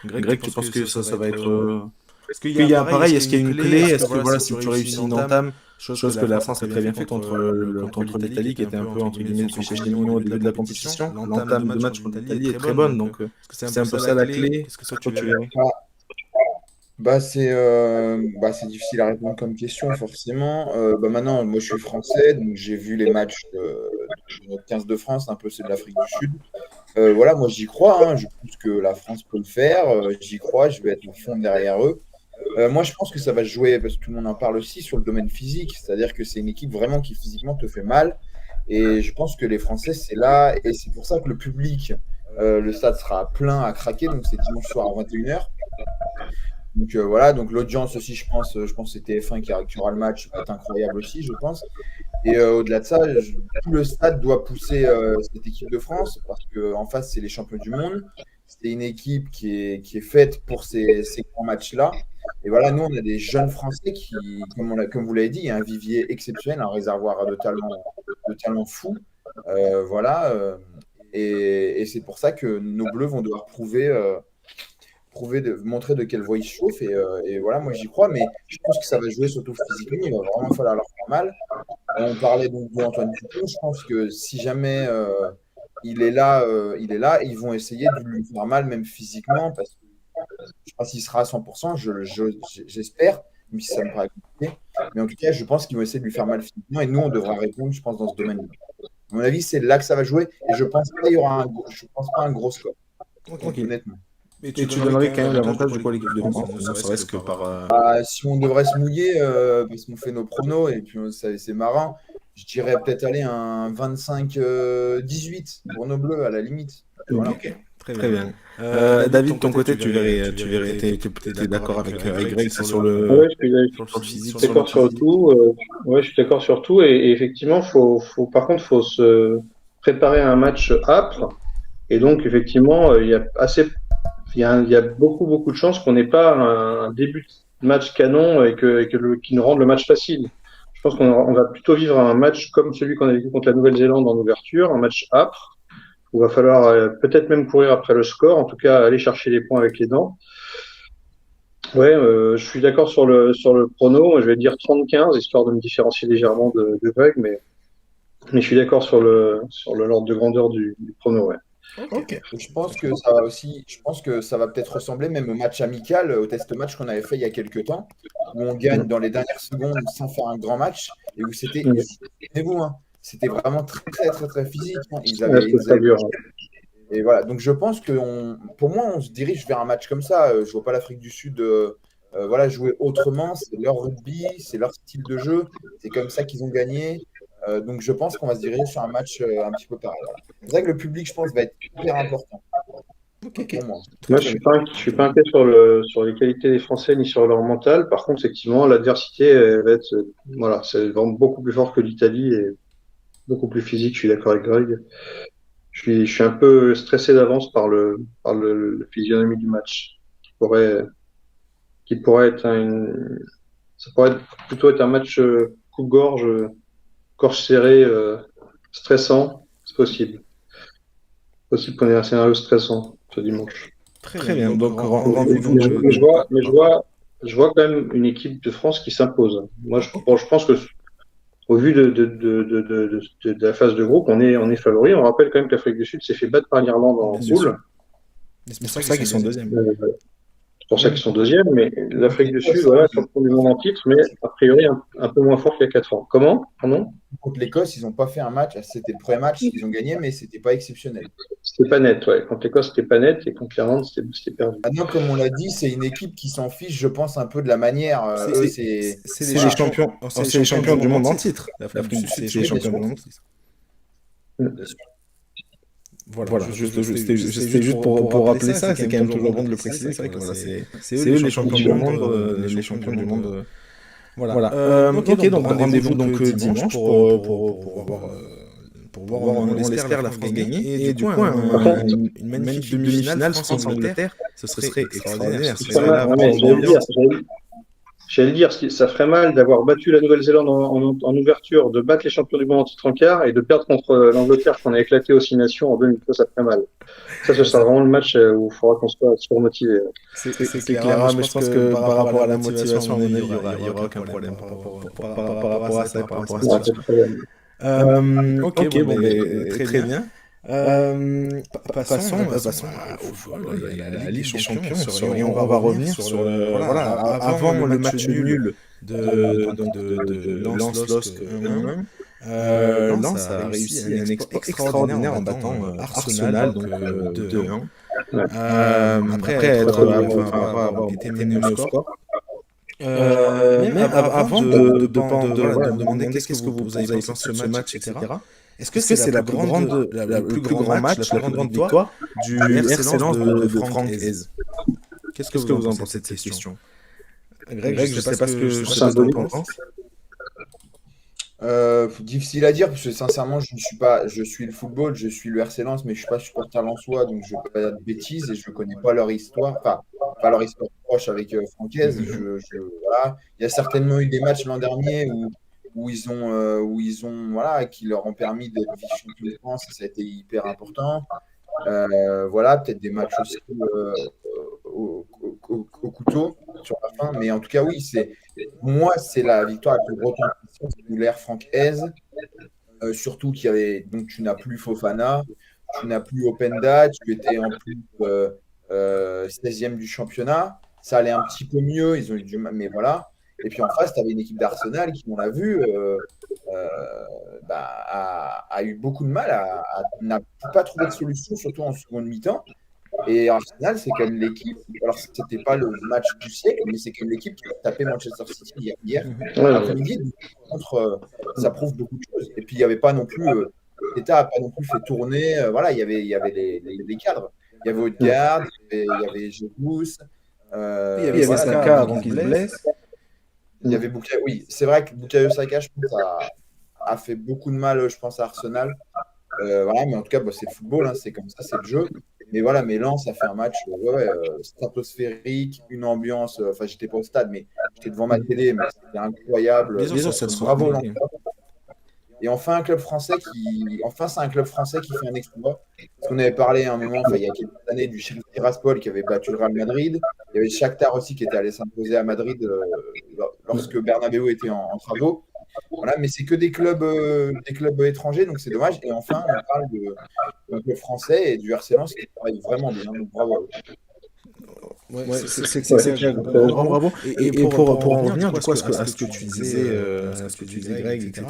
Greg, tu penses que ça va être... Est-ce qu'il y a pareil, est-ce qu'il y a une clé? Est-ce que voilà, si tu réussis une entame, chose que la France a très bien fait contre l'Italie, qui était un peu entre guillemets le péché chignon au début de la compétition, l'entame de match contre l'Italie est très bonne, donc c'est un peu ça la clé. Qu'est-ce que toi tu verrais? C'est difficile à répondre comme question, forcément. Maintenant, moi, je suis français, donc j'ai vu les matchs de notre 15 de France, un peu c'est de l'Afrique du Sud. Voilà, moi, j'y crois. Je pense que la France peut le faire. J'y crois, je vais être au fond derrière eux. Moi, je pense que ça va se jouer, parce que tout le monde en parle aussi, sur le domaine physique. C'est-à-dire que c'est une équipe vraiment qui physiquement te fait mal. Et je pense que les Français, c'est là. Et c'est pour ça que le public, le stade sera plein à craquer. Donc, c'est dimanche soir à 21h. Donc voilà, donc l'audience aussi, je pense que c'est TF1 qui aura le match, va être incroyable aussi, je pense. Et au-delà de ça, tout le stade doit pousser cette équipe de France parce qu'en face, c'est les champions du monde. C'est une équipe qui est faite pour ces grands matchs-là. Et voilà, nous, on a des jeunes Français qui, comme vous l'avez dit, il y a un vivier exceptionnel, un réservoir de talent fou. Voilà. Et c'est pour ça que nos Bleus vont devoir montrer de quelle voie ils se chauffent. Et voilà, moi j'y crois, mais je pense que ça va jouer surtout physiquement. Il va vraiment falloir leur faire mal. On parlait donc d'Antoine Dupont. Je pense que si jamais il est là, ils vont essayer de lui faire mal, même physiquement, parce que je ne sais pas s'il sera à 100%, j'espère, même si ça me paraît compliqué. Mais en tout cas, je pense qu'ils vont essayer de lui faire mal physiquement et nous, on devra répondre, je pense, dans ce domaine-là. À mon avis, c'est là que ça va jouer et je pense pas qu'il y aura je pense pas un gros score, honnêtement. Et tu donnerais quand même l'avantage pour l'équipe de France, ne serait-ce que par. Si on devrait se mouiller, parce qu'on fait nos pronos et puis c'est marrant, je dirais peut-être aller un 25-18 pour nos Bleus à la limite. Voilà. Ok, très bien. David, de ton côté, tu verrais, t'es d'accord avec Greg sur le. Ouais, je suis d'accord sur tout. Ouais, je suis d'accord sur tout. Et effectivement, par contre, faut se préparer à un match âpre. Et donc, effectivement, il y a beaucoup de chances qu'on n'ait pas un début de match canon et qui nous rende le match facile. Je pense qu'on va plutôt vivre un match comme celui qu'on a vécu contre la Nouvelle-Zélande en ouverture, un match âpre, où il va falloir peut-être même courir après le score, en tout cas aller chercher les points avec les dents. Ouais, je suis d'accord sur le prono, je vais dire 30-15, histoire de me différencier légèrement de Greg, mais je suis d'accord sur l'ordre de grandeur du prono, ouais. Ok. Je pense que ça va peut-être ressembler même au match amical, au test match qu'on avait fait il y a quelques temps, où on gagne dans les dernières secondes sans faire un grand match et où c'était, souvenez-vous, hein, c'était vraiment très physique. Hein. Et voilà. Donc je pense que pour moi, on se dirige vers un match comme ça. Je vois pas l'Afrique du Sud voilà, jouer autrement. C'est leur rugby, c'est leur style de jeu. C'est comme ça qu'ils ont gagné. Donc je pense qu'on va se diriger sur un match un petit peu pareil. Voilà. C'est vrai que le public, je pense, va être hyper important. Pour moi. Moi, je suis pas inquiet sur les qualités des Français ni sur leur mental. Par contre, effectivement, l'adversité elle va être, voilà, c'est vraiment beaucoup plus fort que l'Italie et beaucoup plus physique. Je suis d'accord avec Greg. Je suis un peu stressé d'avance par le physionomie du match, qui pourrait être ça pourrait plutôt être un match coupe-gorge, gorge serrée, stressant. C'est possible. Possible qu'on ait un scénario stressant ce dimanche. Très bien. Donc, je vois quand même une équipe de France qui s'impose. Moi, je pense que au vu de la phase de groupe, on est favori. On rappelle quand même que l'Afrique du Sud s'est fait battre par l'Irlande en poule. C'est pour ça qu'ils sont deuxièmes. C'est pour ça qu'ils sont deuxièmes, mais l'Afrique du Sud, voilà, champion du monde en titre, mais a priori un peu moins fort qu'il y a 4 ans. Comment? Pardon? Contre l'Écosse, ils n'ont pas fait un match. C'était le premier match, ils ont gagné, mais c'était pas exceptionnel. C'était pas net, ouais. Contre l'Écosse, c'était pas net, et contre l'Irlande, c'était perdu. Maintenant, comme on l'a dit, c'est une équipe qui s'en fiche, je pense, un peu de la manière. C'est les champions. C'est les champions du monde en titre. L'Afrique du Sud, c'est les champions du monde en titre. Voilà, c'était juste pour rappeler ça, c'est quand même toujours bon de le préciser. C'est vrai que voilà, c'est eux les champions du monde. Voilà. Ok, donc rendez-vous donc dimanche pour voir, on l'espère, l'Afrique gagner. Et du coup, une magnifique demi-finale France-Angleterre, ce serait extraordinaire. J'allais dire, ça ferait mal d'avoir battu la Nouvelle-Zélande en ouverture, de battre les champions du monde en titre en quart et de perdre contre l'Angleterre qu'on a éclaté aux 6 nations en 2003, ça ferait mal. Ça, ce sera vraiment le match où il faudra qu'on soit surmotivé. C'est clair, mais je pense que par rapport à la motivation, il n'y aura aucun problème par rapport à ça. Ok, très bien. Passons au football. Il y a la Ligue des Champions. Et on va revenir sur avant le match nul de Lens-Lost 1-1. Lens a réussi un exploit extraordinaire en battant Arsenal, donc 2-1. Après avoir été mené au score. Avant de demander qu'est-ce que vous avez pensé de ce match, etc. Est-ce que c'est le plus grand match, la plus grande victoire du RC Lens de Franck Hez? Qu'est-ce que vous en pensez de cette question? Greg, je ne sais pas ce que tu en penses. Difficile à dire parce que sincèrement, je suis le football, je suis le RC Lens, mais je suis pas supporter lensois, donc je ne peux pas dire de bêtises et je ne connais pas leur histoire, enfin pas leur histoire proche avec Francaise. Voilà. Il y a certainement eu des matchs l'an dernier où ils ont voilà, qui leur ont permis d'être vice-champions de France et ça a été hyper important. Voilà, peut-être des matchs aussi au couteau sur la fin, mais en tout cas, oui, moi, c'est la victoire la plus retentissante sous l'ère Franck Hez, surtout donc tu n'as plus Fofana, tu n'as plus Openda, tu étais en plus 16e du championnat, ça allait un petit peu mieux, ils ont eu du mal, mais voilà. Et puis en face, tu avais une équipe d'Arsenal qui, on l'a vu, a eu beaucoup de mal, n'a pas trouvé de solution, surtout en seconde mi-temps. Et Arsenal, c'est quand même l'équipe, alors c'était pas le match du siècle, mais c'est quand même l'équipe qui a tapé Manchester City hier après-midi. Ça prouve beaucoup de choses. Et puis il n'y avait pas non plus, l'État n'a pas non plus fait tourner, voilà, il y avait les cadres. Il y avait Odegaard, il y avait Jesus, il y avait Saka avant qu'il se blesse. Il y avait Bukayo, oui, c'est vrai que Bukayo Saka, je pense, a fait beaucoup de mal, je pense, à Arsenal. Voilà, mais en tout cas, c'est le football, hein, c'est comme ça, c'est le jeu. Mais voilà, mais Lens a fait un match stratosphérique, une ambiance. Enfin, j'étais pas au stade, mais j'étais devant ma télé, mais c'était incroyable. Bravo Lens. Et enfin, c'est un club français qui fait un exploit. Parce qu'on avait parlé à un moment, il y a quelques années, du Sheriff Tiraspol qui avait battu le Real Madrid. Il y avait Shakhtar aussi qui était allé s'imposer à Madrid lorsque Bernabéu était en travaux. Voilà, mais c'est que des clubs étrangers, donc c'est dommage. Et enfin, on parle d'un club français et du RC Lens qui travaille vraiment bien. Donc bravo. Ouais, c'est clair. Bravo. Et pour en revenir du coup, à ce que tu disais, Greg, etc.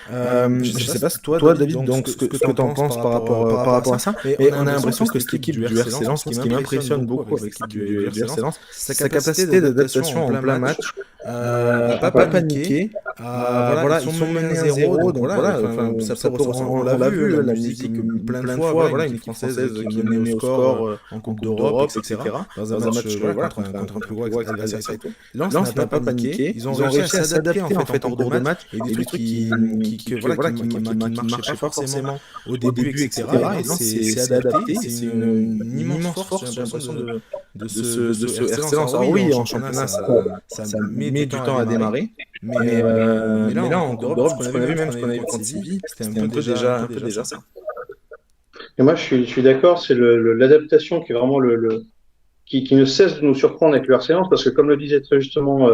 Je ne sais pas toi, David, donc ce que tu en penses par rapport à ça. Mais on a l'impression que cette équipe du RC Lens, ce qui m'impressionne beaucoup avec l'équipe du RC Lens, c'est sa capacité d'adaptation en plein match. Pas paniquer. Voilà, ils sont menés 1-0, donc voilà, on l'a vu, la musique plein de fois, voilà, une équipe française qui menait au score en Coupe d'Europe, etc. Dans un match contre un plus gros adversaire et tout. Lens n'a pas paniqué, ils ont réussi à s'adapter en fait en cours de match et des trucs qui ne marchaient pas forcément au début, etc. Et c'est adapté, c'est une immense force, j'ai l'impression, de ce RC Lens. Alors oui, en championnat, ça met du temps à démarrer, mais là, en Coupe d'Europe, ce qu'on a vu, même ce qu'on a vu contre Séville, c'était un peu déjà ça. Et moi, je suis d'accord, c'est l'adaptation qui est vraiment qui ne cesse de nous surprendre avec le RC Lens, parce que comme le disait très justement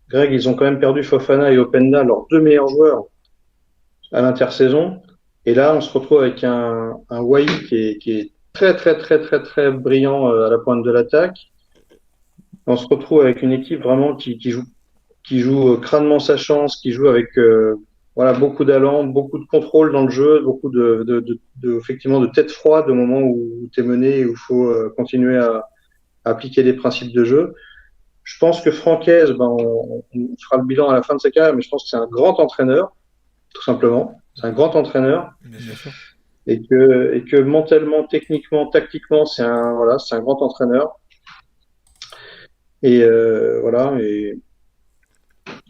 Greg, ils ont quand même perdu Fofana et Openda, leurs deux meilleurs joueurs à l'intersaison. Et là, on se retrouve avec un Wai qui est très, très, très, très, très brillant à la pointe de l'attaque. On se retrouve avec une équipe vraiment qui joue crânement sa chance, qui joue avec beaucoup d'allant, beaucoup de contrôle dans le jeu, beaucoup effectivement de tête froide au moment où tu es mené et où il faut continuer à appliquer des principes de jeu. Je pense que Francaise, on fera le bilan à la fin de sa carrière, mais je pense que c'est un grand entraîneur, tout simplement. C'est un grand entraîneur. Bien sûr. Et que mentalement, techniquement, tactiquement, c'est un grand entraîneur. Et voilà.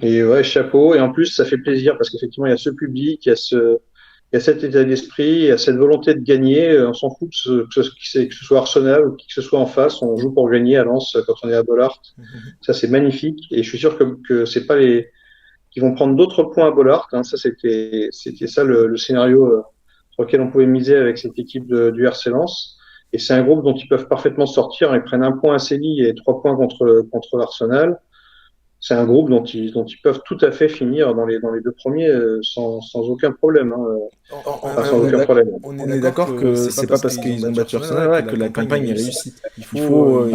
Et ouais, chapeau. Et en plus, ça fait plaisir parce qu'effectivement, il y a ce public, il y a cet état d'esprit, il y a cette volonté de gagner. On s'en fout que ce soit Arsenal ou qui que ce soit en face. On joue pour gagner à Lens quand on est à Bollaert. Ça, c'est magnifique. Et je suis sûr que c'est pas qui vont prendre d'autres points à Bollaert. Hein. Ça, c'était ça le scénario sur lequel on pouvait miser avec cette équipe du RC Lens. Et c'est un groupe dont ils peuvent parfaitement sortir. Ils prennent 1 point à Séville et 3 points contre l'Arsenal. C'est un groupe dont ils peuvent tout à fait finir dans les 2 premiers sans aucun problème. Hein. On est d'accord que c'est pas parce qu'ils ont battu Arsenal que la campagne est réussie. Il faut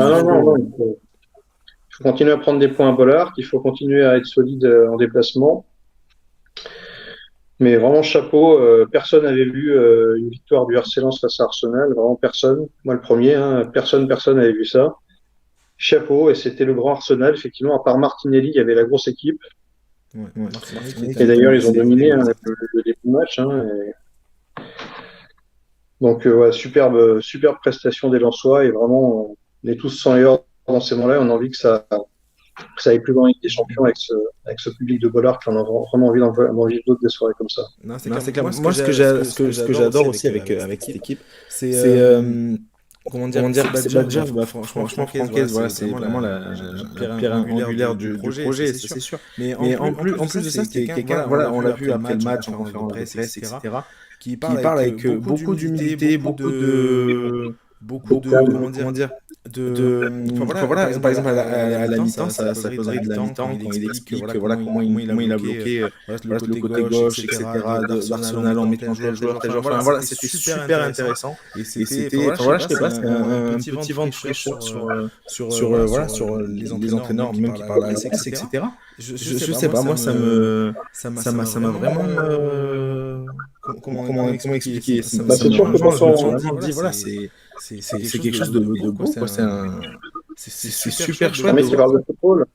continuer à prendre des points à Bollaert, il faut continuer à être solide en déplacement. Mais vraiment chapeau, personne n'avait vu une victoire du RC Lens face à Arsenal, vraiment personne. Moi le premier, hein, personne n'avait vu ça. chapeau, et c'était le grand Arsenal. Effectivement, à part Martinelli, il y avait la grosse équipe. Martinelli, Et d'ailleurs, ils ont dominé le début du match. Donc, ouais, superbe prestation des Lensois. Et vraiment, on est tous sans les dans ces moments-là. On a envie que ça aille plus loin avec des champions, avec ce public de bollards qui en a vraiment envie d'autres des soirées comme ça. Non, c'est clair. Moi, ce que j'adore aussi avec cette équipe, c'est comment dire, franchement, Francaise, voilà, c'est vraiment la pierre angulaire du projet, ça, c'est sûr. Mais en plus de ça, c'est quelqu'un, voilà, on l'a vu après le match en conférence de presse, etc., qui parle avec beaucoup d'humilité, beaucoup de comment dire, enfin, voilà, par exemple à la mi-temps, ça causerait de la mi-temps quand il explique voilà comment il a bloqué voilà, le côté gauche, etc., d'Arsenal en mettant tel joueur. Enfin voilà, c'était super intéressant. Et c'était, enfin voilà, je sais pas, c'était un petit vent de fraîcheur sur les entraîneurs même qui parlent à la presse, etc. Je sais pas, moi ça m'a vraiment comment expliquer, ça m'a vraiment dit voilà, c'est quelque chose de beau, quoi. C'est super chouette. Un mec qui parle de football.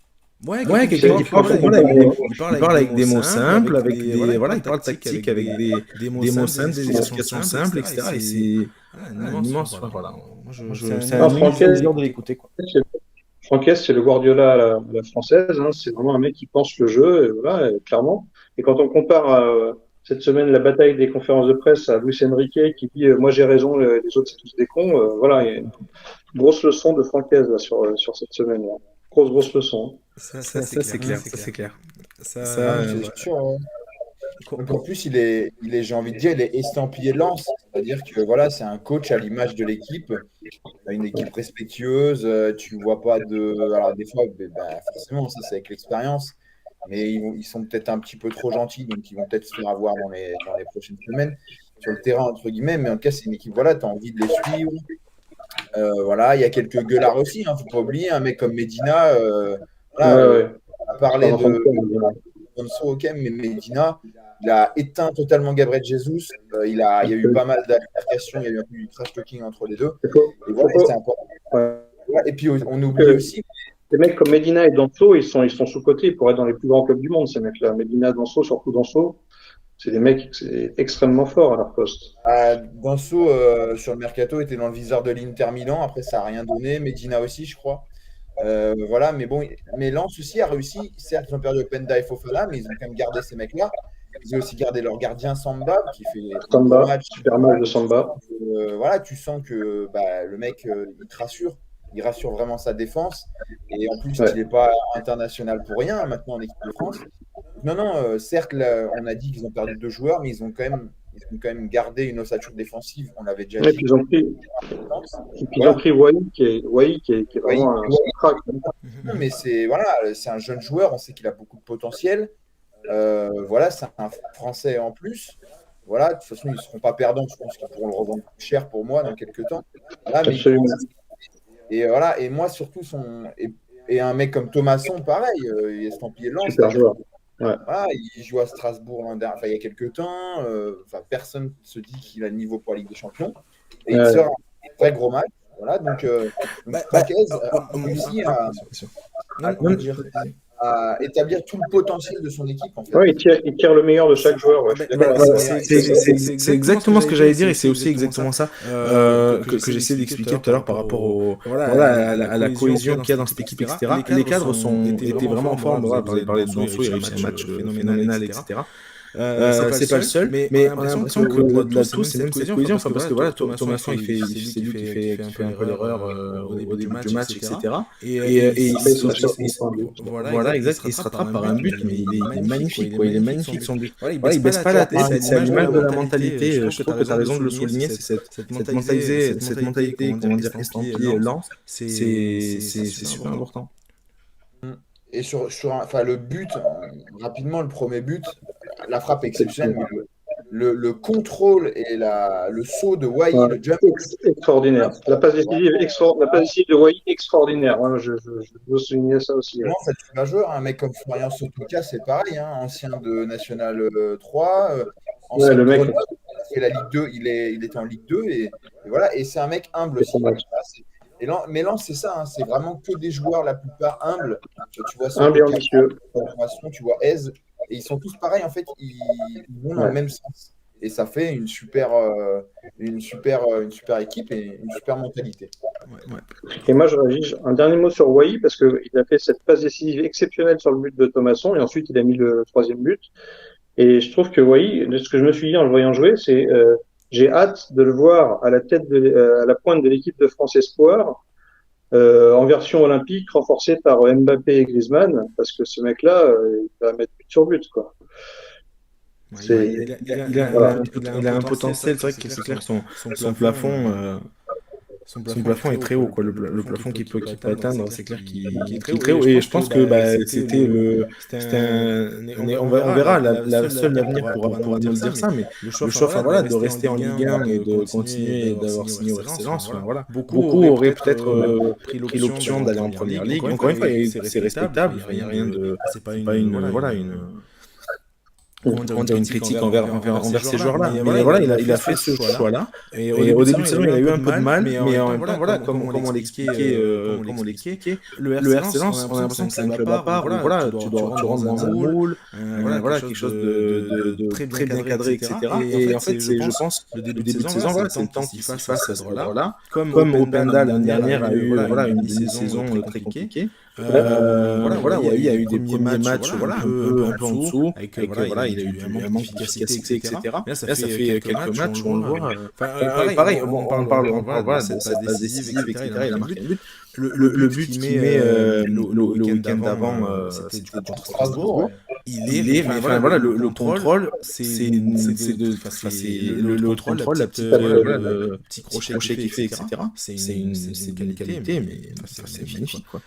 Ouais, quelqu'un qui parle avec des mots simples, avec des voilà, il parle tactique avec des mots simples, des explications simples, etc. Et c'est un immense, voilà. C'est un immense plaisir de l'écouter, quoi. Francaise, c'est le Guardiola à la française. C'est vraiment un mec qui pense le jeu, et voilà, clairement. Et quand on compare cette semaine la bataille des conférences de presse à Luis Enrique qui dit moi j'ai raison, les autres c'est tous des cons. Voilà, il y a une grosse leçon de Francaise là, sur cette semaine. Là. Grosse leçon. Ça c'est clair. C'est sûr. Donc en plus, il est, j'ai envie de dire, il est estampillé Lens. C'est-à-dire que voilà, c'est un coach à l'image de l'équipe, une équipe respectueuse. Tu vois pas de. Alors des fois, forcément, ça c'est avec l'expérience. Mais ils sont peut-être un petit peu trop gentils, donc ils vont peut-être se faire avoir dans les prochaines semaines sur le terrain, entre guillemets. Mais en tout cas, c'est une équipe, voilà, tu as envie de les suivre. Voilà, il y a quelques gueulards aussi, faut pas oublier, un mec comme Medina. Voilà, on a parlé de Alonso, ok, mais Medina, il a éteint totalement Gabriel Jesus. Il y a eu pas mal d'altercations, il y a eu un peu du trash talking entre les deux. Et voilà, c'est important. Et puis on oublie aussi. Les mecs comme Medina et Danso, ils sont sous-cotés. Ils pourraient être dans les plus grands clubs du monde, ces mecs-là. Medina, Danso, surtout Danso, c'est des mecs c'est extrêmement forts à leur poste. Danso, sur le mercato, était dans le viseur de l'Inter Milan. Après, ça n'a rien donné. Medina aussi, je crois. Voilà, mais bon, mais Lens aussi a réussi. Certes, ils ont perdu Openda et Fofana, mais ils ont quand même gardé ces mecs-là. Ils ont aussi gardé leur gardien Samba, qui fait Samba, super match de Samba. Voilà, tu sens que le mec, il te rassure. Il rassure vraiment sa défense. Et en plus, il n'est pas international pour rien maintenant en équipe de France. Non, certes, là, on a dit qu'ils ont perdu 2 joueurs, mais ils ont quand même gardé une ossature défensive. On l'avait déjà dit. Ils ont pris Wai qui est vraiment un crack. Non, mais c'est un jeune joueur. On sait qu'il a beaucoup de potentiel. Voilà, c'est un Français en plus. Voilà, de toute façon, ils ne seront pas perdants. Je pense qu'ils pourront le revendre cher pour moi dans quelques temps. Voilà, absolument. Et voilà, et moi surtout et un mec comme Thomasson, pareil, il est estampillé Lens. Super joueur. Ouais. Voilà, il joue à Strasbourg il y a quelques temps. Personne ne se dit qu'il a le niveau pour la Ligue des Champions. Et il sort un très gros match. Voilà, donc Francaise a réussi à établir tout le potentiel de son équipe. En fait. Ouais, il tire le meilleur de chaque joueur. Ouais. C'est exactement ce que j'allais dire et c'est aussi exactement ça que j'essaie d'expliquer tout à l'heure par rapport à la cohésion qu'il y a dans cette équipe, etc. Les cadres étaient vraiment en forme. On parlait de Danso, il a réussi un match phénoménal, etc. C'est pas le seul, mais on a l'impression qu'au-delà de tout, c'est même cette cohésion. Parce que voilà, Thomasson, c'est lui qui fait un peu l'erreur au début du match, etc. Et voilà, exact. Il se rattrape par un but, mais il est magnifique, quoi. Il est magnifique son but. Il baisse pas la tête, c'est à l'image de la mentalité. Je trouve que tu as raison de le souligner, c'est cette mentalité, comment dire, estampillée Lens. C'est super important. Et sur le but, rapidement, le premier but, la frappe exceptionnelle, mais le contrôle et le saut de Wai, le jump. Extraordinaire. La passe décisive de Wai, extraordinaire. Ouais, je veux souligner ça aussi. En fait, c'est un joueur, un mec comme Florian Sotoka, c'est pareil, ancien de National 3. Le mec. Il a fait la Ligue 2, il était en Ligue 2 et voilà. Et c'est un mec humble aussi. Mais Lens, c'est ça, hein, c'est vraiment que des joueurs, la plupart humbles. Tu vois, Humble et ambitieux. tu vois Eze, et ils sont tous pareils, en fait, ils vont dans le même sens. Et ça fait une super équipe et une super mentalité. Et moi, je réagis un dernier mot sur Wai parce qu'il a fait cette passe décisive exceptionnelle sur le but de Thomasson et ensuite il a mis le troisième but. Et je trouve que Wai, ce que je me suis dit en le voyant jouer, c'est j'ai hâte de le voir à la à la pointe de l'équipe de France Espoir en version olympique renforcée par Mbappé et Griezmann parce que ce mec-là, il va mettre but sur but, quoi. Il a un potentiel, c'est vrai que c'est clair que son plafond. Son plafond est très haut, quoi. Le plafond qu'il peut atteindre, c'est clair qu'il est très haut. Et je pense que on verra, la seule l'avenir pourra nous le dire ça, mais le choix, enfin, voilà, de rester en Ligue 1 et de continuer et d'avoir signé au RC Lens, voilà. Beaucoup auraient peut-être pris l'option d'aller en Première Ligue. Encore une fois, c'est respectable, il n'y a rien de. C'est pas une critique envers ces joueurs-là. Mais voilà, il a fait ce choix-là. Et au début de saison, il a eu un peu de mal, mais en même temps, voilà, comme on l'expliquait, le RC Lens, on a l'impression que c'est un club à part, où voilà, tu rentres dans un moule, voilà, quelque chose de très bien cadré, etc. Et en fait, je pense, le début de saison, voilà, c'est le temps qu'il fasse à ce là comme Openda l'année dernière a eu une saison très compliquée. Il y a eu des premiers matchs un peu en dessous, avec voilà, il a eu un manque d'efficacité, etc. Là, ça fait quelques matchs où on le voit. Pareil, on parle voilà, de cette passe décisive, etc. Il a marqué un but. Le but qu'il met le week-end d'avant, c'était contre Strasbourg. Voilà, le contrôle, c'est le contrôle, la petit crochet qu'il fait, etc. C'est une qualité, mais c'est magnifique, quoi.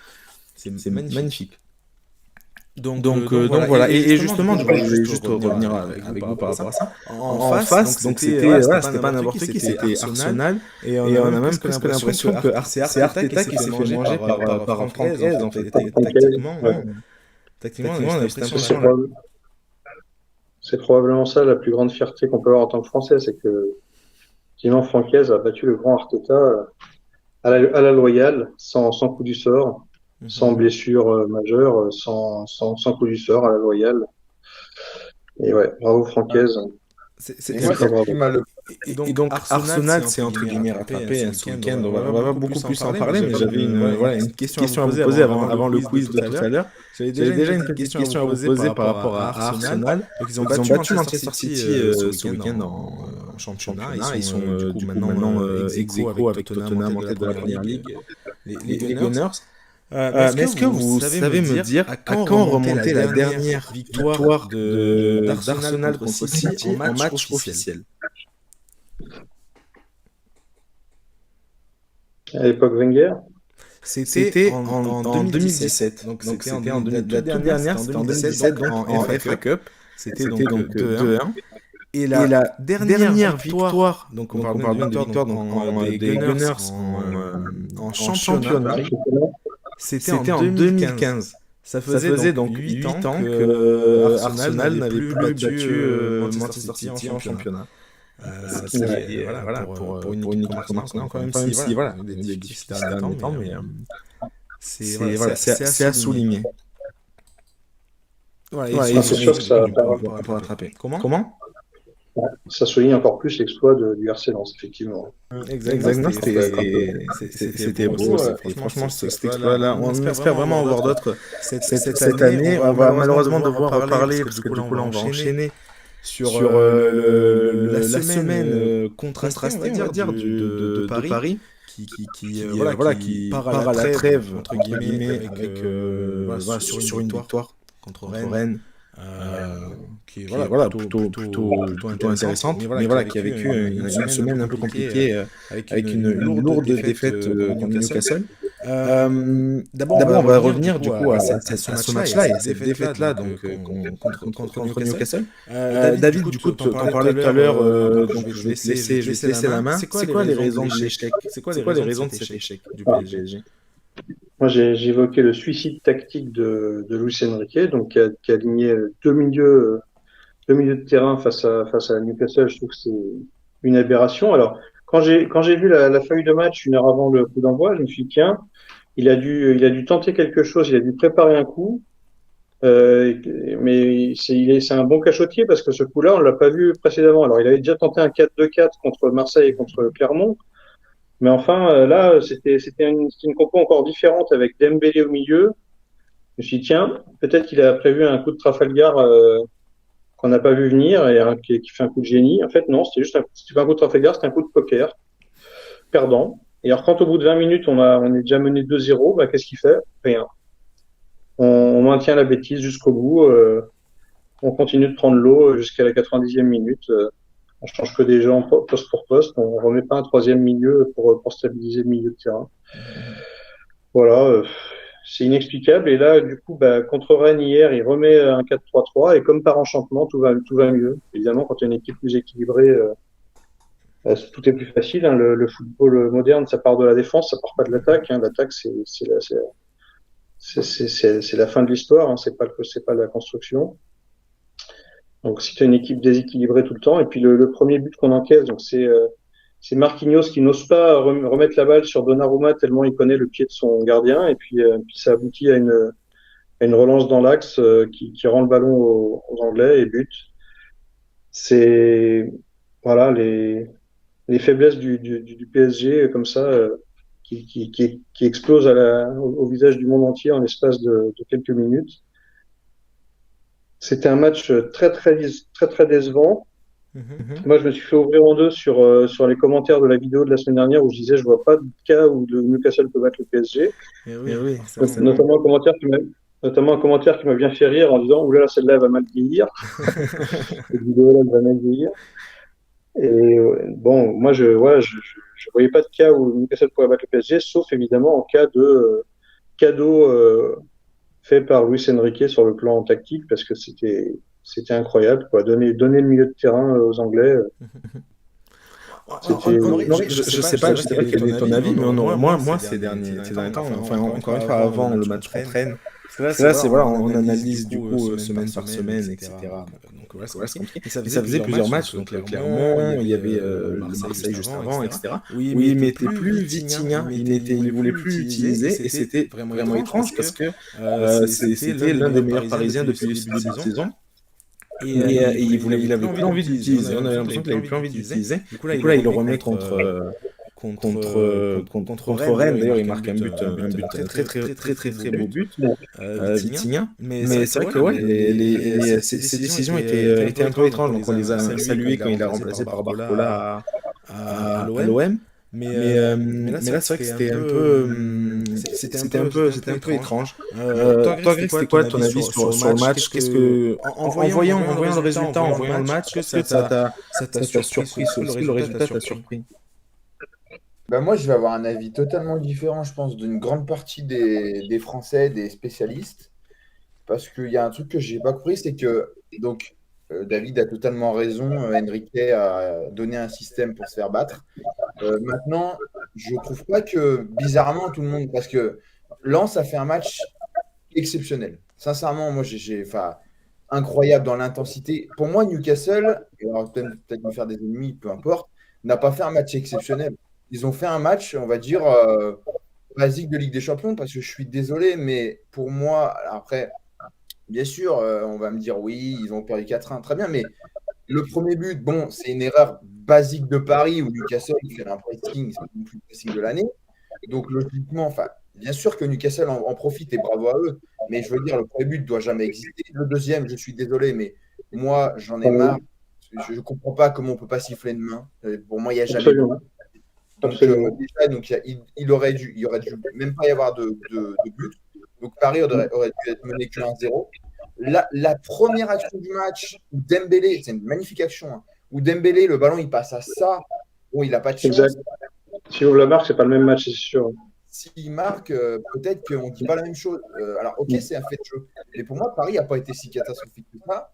C'est magnifique. Donc voilà. Et justement, je voulais juste revenir avec vous par rapport à ça. En face, donc c'était pas n'importe qui, c'était Arsenal. Et on a même presque l'impression que c'est Arteta qui s'est fait manger par Francaise, en fait. Tactiquement, on a cette impression-là. C'est probablement ça la plus grande fierté qu'on peut avoir en tant que Français, c'est que Simon Francaise a battu le grand Arteta à la loyale, sans coup du sort. Sans blessure majeure, sans coup du sort à la loyale. Et ouais, bravo Francaise. Et donc Arsenal, c'est entre guillemets rattrapé ce week-end. On va pas beaucoup plus en parler, mais j'avais une question à vous poser avant le quiz de tout à l'heure. J'avais déjà une petite question à vous poser par rapport à Arsenal. Donc ils ont battu Manchester City ce week-end en championnat. Ils sont du coup maintenant ex-aequo avec Tottenham en tête de la Première Ligue, les Gunners. Mais est-ce que vous savez me dire à quand remontait la dernière victoire d'Arsenal contre City en match officiel? À l'époque Wenger? C'était en 2017. Donc c'était la toute dernière, c'était en 2017, donc en FA Cup. C'était donc 2-1. Et la dernière victoire, donc on parle bien de victoire des Gunners en championnat, c'était en 2015. Ça faisait donc 8 ans que Arsenal n'avait plus battu Manchester City en championnat. Pour une équipe comme Arsenal, quand même si voilà, des difficultés ces derniers temps, mais c'est à souligner. C'est sûr que ça pour attraper. Comment? Ça souligne encore plus l'exploit du RC Lens, effectivement. Exactement, c'était beau. Franchement, cet exploit-là, on espère vraiment en voir d'autres cette année. On va malheureusement devoir reparler, parce que du coup, là, on va enchaîner sur la semaine contrastée, on va dire, de Paris, qui part à la trêve, entre guillemets, sur une victoire contre Rennes. Qui est plutôt intéressante, mais voilà, qui a vécu une semaine un peu compliquée avec une lourde défaite contre Newcastle. D'abord, on va revenir du coup à ce match-là et cette défaite-là contre Newcastle. David, du coup, t'en parlais tout à l'heure, donc je vais te laisser la main. C'est quoi les raisons de l'échec? C'est quoi les raisons de cet échec du PSG? Moi, j'ai évoqué le suicide tactique de Luis Enrique, donc qui a aligné deux milieux de terrain face à Newcastle. Je trouve que c'est une aberration. Alors, quand j'ai vu la feuille de match 1 heure avant le coup d'envoi, je me suis dit, tiens, il a dû tenter quelque chose, il a dû préparer un coup. Mais c'est un bon cachotier parce que ce coup-là, on l'a pas vu précédemment. Alors, il avait déjà tenté un 4-2-4 contre Marseille et contre Clermont. Mais enfin, là, c'était une compo encore différente avec Dembélé au milieu. Je me suis dit, tiens, peut-être qu'il a prévu un coup de Trafalgar qu'on n'a pas vu venir et qui fait un coup de génie. En fait, non, c'était pas un coup de Trafalgar, c'était un coup de poker, perdant. Et alors, quand au bout de 20 minutes, on est déjà mené 2-0, bah, qu'est-ce qu'il fait? Rien. On maintient la bêtise jusqu'au bout. On continue de prendre l'eau jusqu'à la 90e minute. On change que des gens poste pour poste. On remet pas un troisième milieu pour stabiliser le milieu de terrain. Voilà, c'est inexplicable. Et là, du coup, contre Rennes hier, il remet un 4-3-3 et comme par enchantement, tout va mieux. Évidemment, quand il y a une équipe plus équilibrée, tout est plus facile. Hein. Le football moderne, ça part de la défense, ça part pas de l'attaque. Hein. L'attaque, c'est la fin de l'histoire. Hein. C'est pas la construction. Donc, si tu as une équipe déséquilibrée tout le temps, et puis le premier but qu'on encaisse, donc c'est Marquinhos qui n'ose pas remettre la balle sur Donnarumma tellement il connaît le pied de son gardien, et puis ça aboutit à une relance dans l'axe qui rend le ballon aux Anglais et but. C'est voilà les faiblesses du PSG comme ça qui explosent au visage du monde entier en l'espace de quelques minutes. C'était un match très, très, très, très décevant. Moi, je me suis fait ouvrir en deux sur les commentaires de la vidéo de la semaine dernière où je disais je vois pas de cas où Newcastle peut battre le PSG. Et oui, Donc, notamment un commentaire qui m'a bien fait rire en disant oulala, celle-là elle va mal vieillir. Cette vidéo-là elle va mal vieillir. Et bon, moi je voyais pas de cas où Newcastle pourrait battre le PSG, sauf évidemment en cas de cadeau fait par Luis Enrique sur le plan tactique parce que c'était incroyable quoi. Donner le milieu de terrain aux Anglais. Je sais pas quel est ton avis, mais moi ces derniers temps, enfin encore une fois avant le match contre Rennes, parce que là c'est voilà, on analyse du coup semaine par semaine, etc. Donc voilà, c'est compliqué. Et ça faisait plusieurs matchs, donc Clermont, il y avait le Marseille juste avant, etc. Oui, il mettait plus Vitinha, il voulait plus l'utiliser, et c'était vraiment étrange parce que c'était l'un des meilleurs Parisiens depuis le début de la saison. Et il avait plus envie d'utiliser. On avait l'impression qu'il avait plus envie d'utiliser. Du coup là, il le remet contre Rennes. D'ailleurs, il marque un but très beau but. Vitinha. Mais c'est vrai que ouais, ces décisions étaient un peu étranges. Donc on les a saluées quand il a remplacé par Barcola à l'OM. Mais là, c'est vrai que c'était un peu étrange. Toi, Greg, c'était quoi ton avis sur le match? Qu'est-ce que, en voyant le résultat, en voyant le match, est-ce que ça t'a surpris? Est-ce que le résultat t'a surpris? Moi, je vais avoir un avis totalement différent, je pense, d'une grande partie des Français, des spécialistes. Parce qu'il y a un truc que j'ai pas compris, c'est que donc David a totalement raison. Enrique a donné un système pour se faire battre. Maintenant, je trouve pas que bizarrement tout le monde, parce que Lens a fait un match exceptionnel. Sincèrement, moi, enfin, incroyable dans l'intensité. Pour moi, Newcastle, et alors peut-être me faire des ennemis, peu importe, n'a pas fait un match exceptionnel. Ils ont fait un match, on va dire, basique de Ligue des Champions, parce que je suis désolé, mais pour moi, après, bien sûr, on va me dire oui, ils ont perdu 4-1, très bien, mais le premier but, bon, c'est une erreur basique de Paris où Newcastle fait un pressing, c'est le plus pressing de l'année. Donc, logiquement, enfin, bien sûr que Newcastle en profite et bravo à eux, mais je veux dire, le premier but ne doit jamais exister. Le deuxième, je suis désolé, mais moi, j'en ai marre. Je ne comprends pas comment on ne peut pas siffler une main. Pour moi, il n'y a jamais. Donc, déjà, il aurait dû même pas y avoir de but. Donc, Paris aurait dû être mené que 1-0. La première action du match où Dembélé, c'est une magnifique action, hein, où Dembélé, le ballon, il passe à ça. Bon, il n'a pas de chance. Exact. Si ouvre la marque, c'est pas le même match, c'est sûr. S'il marque, peut-être qu'on ne dit pas la même chose. Alors, ok, c'est un fait de jeu. Mais pour moi, Paris n'a pas été si catastrophique que ça.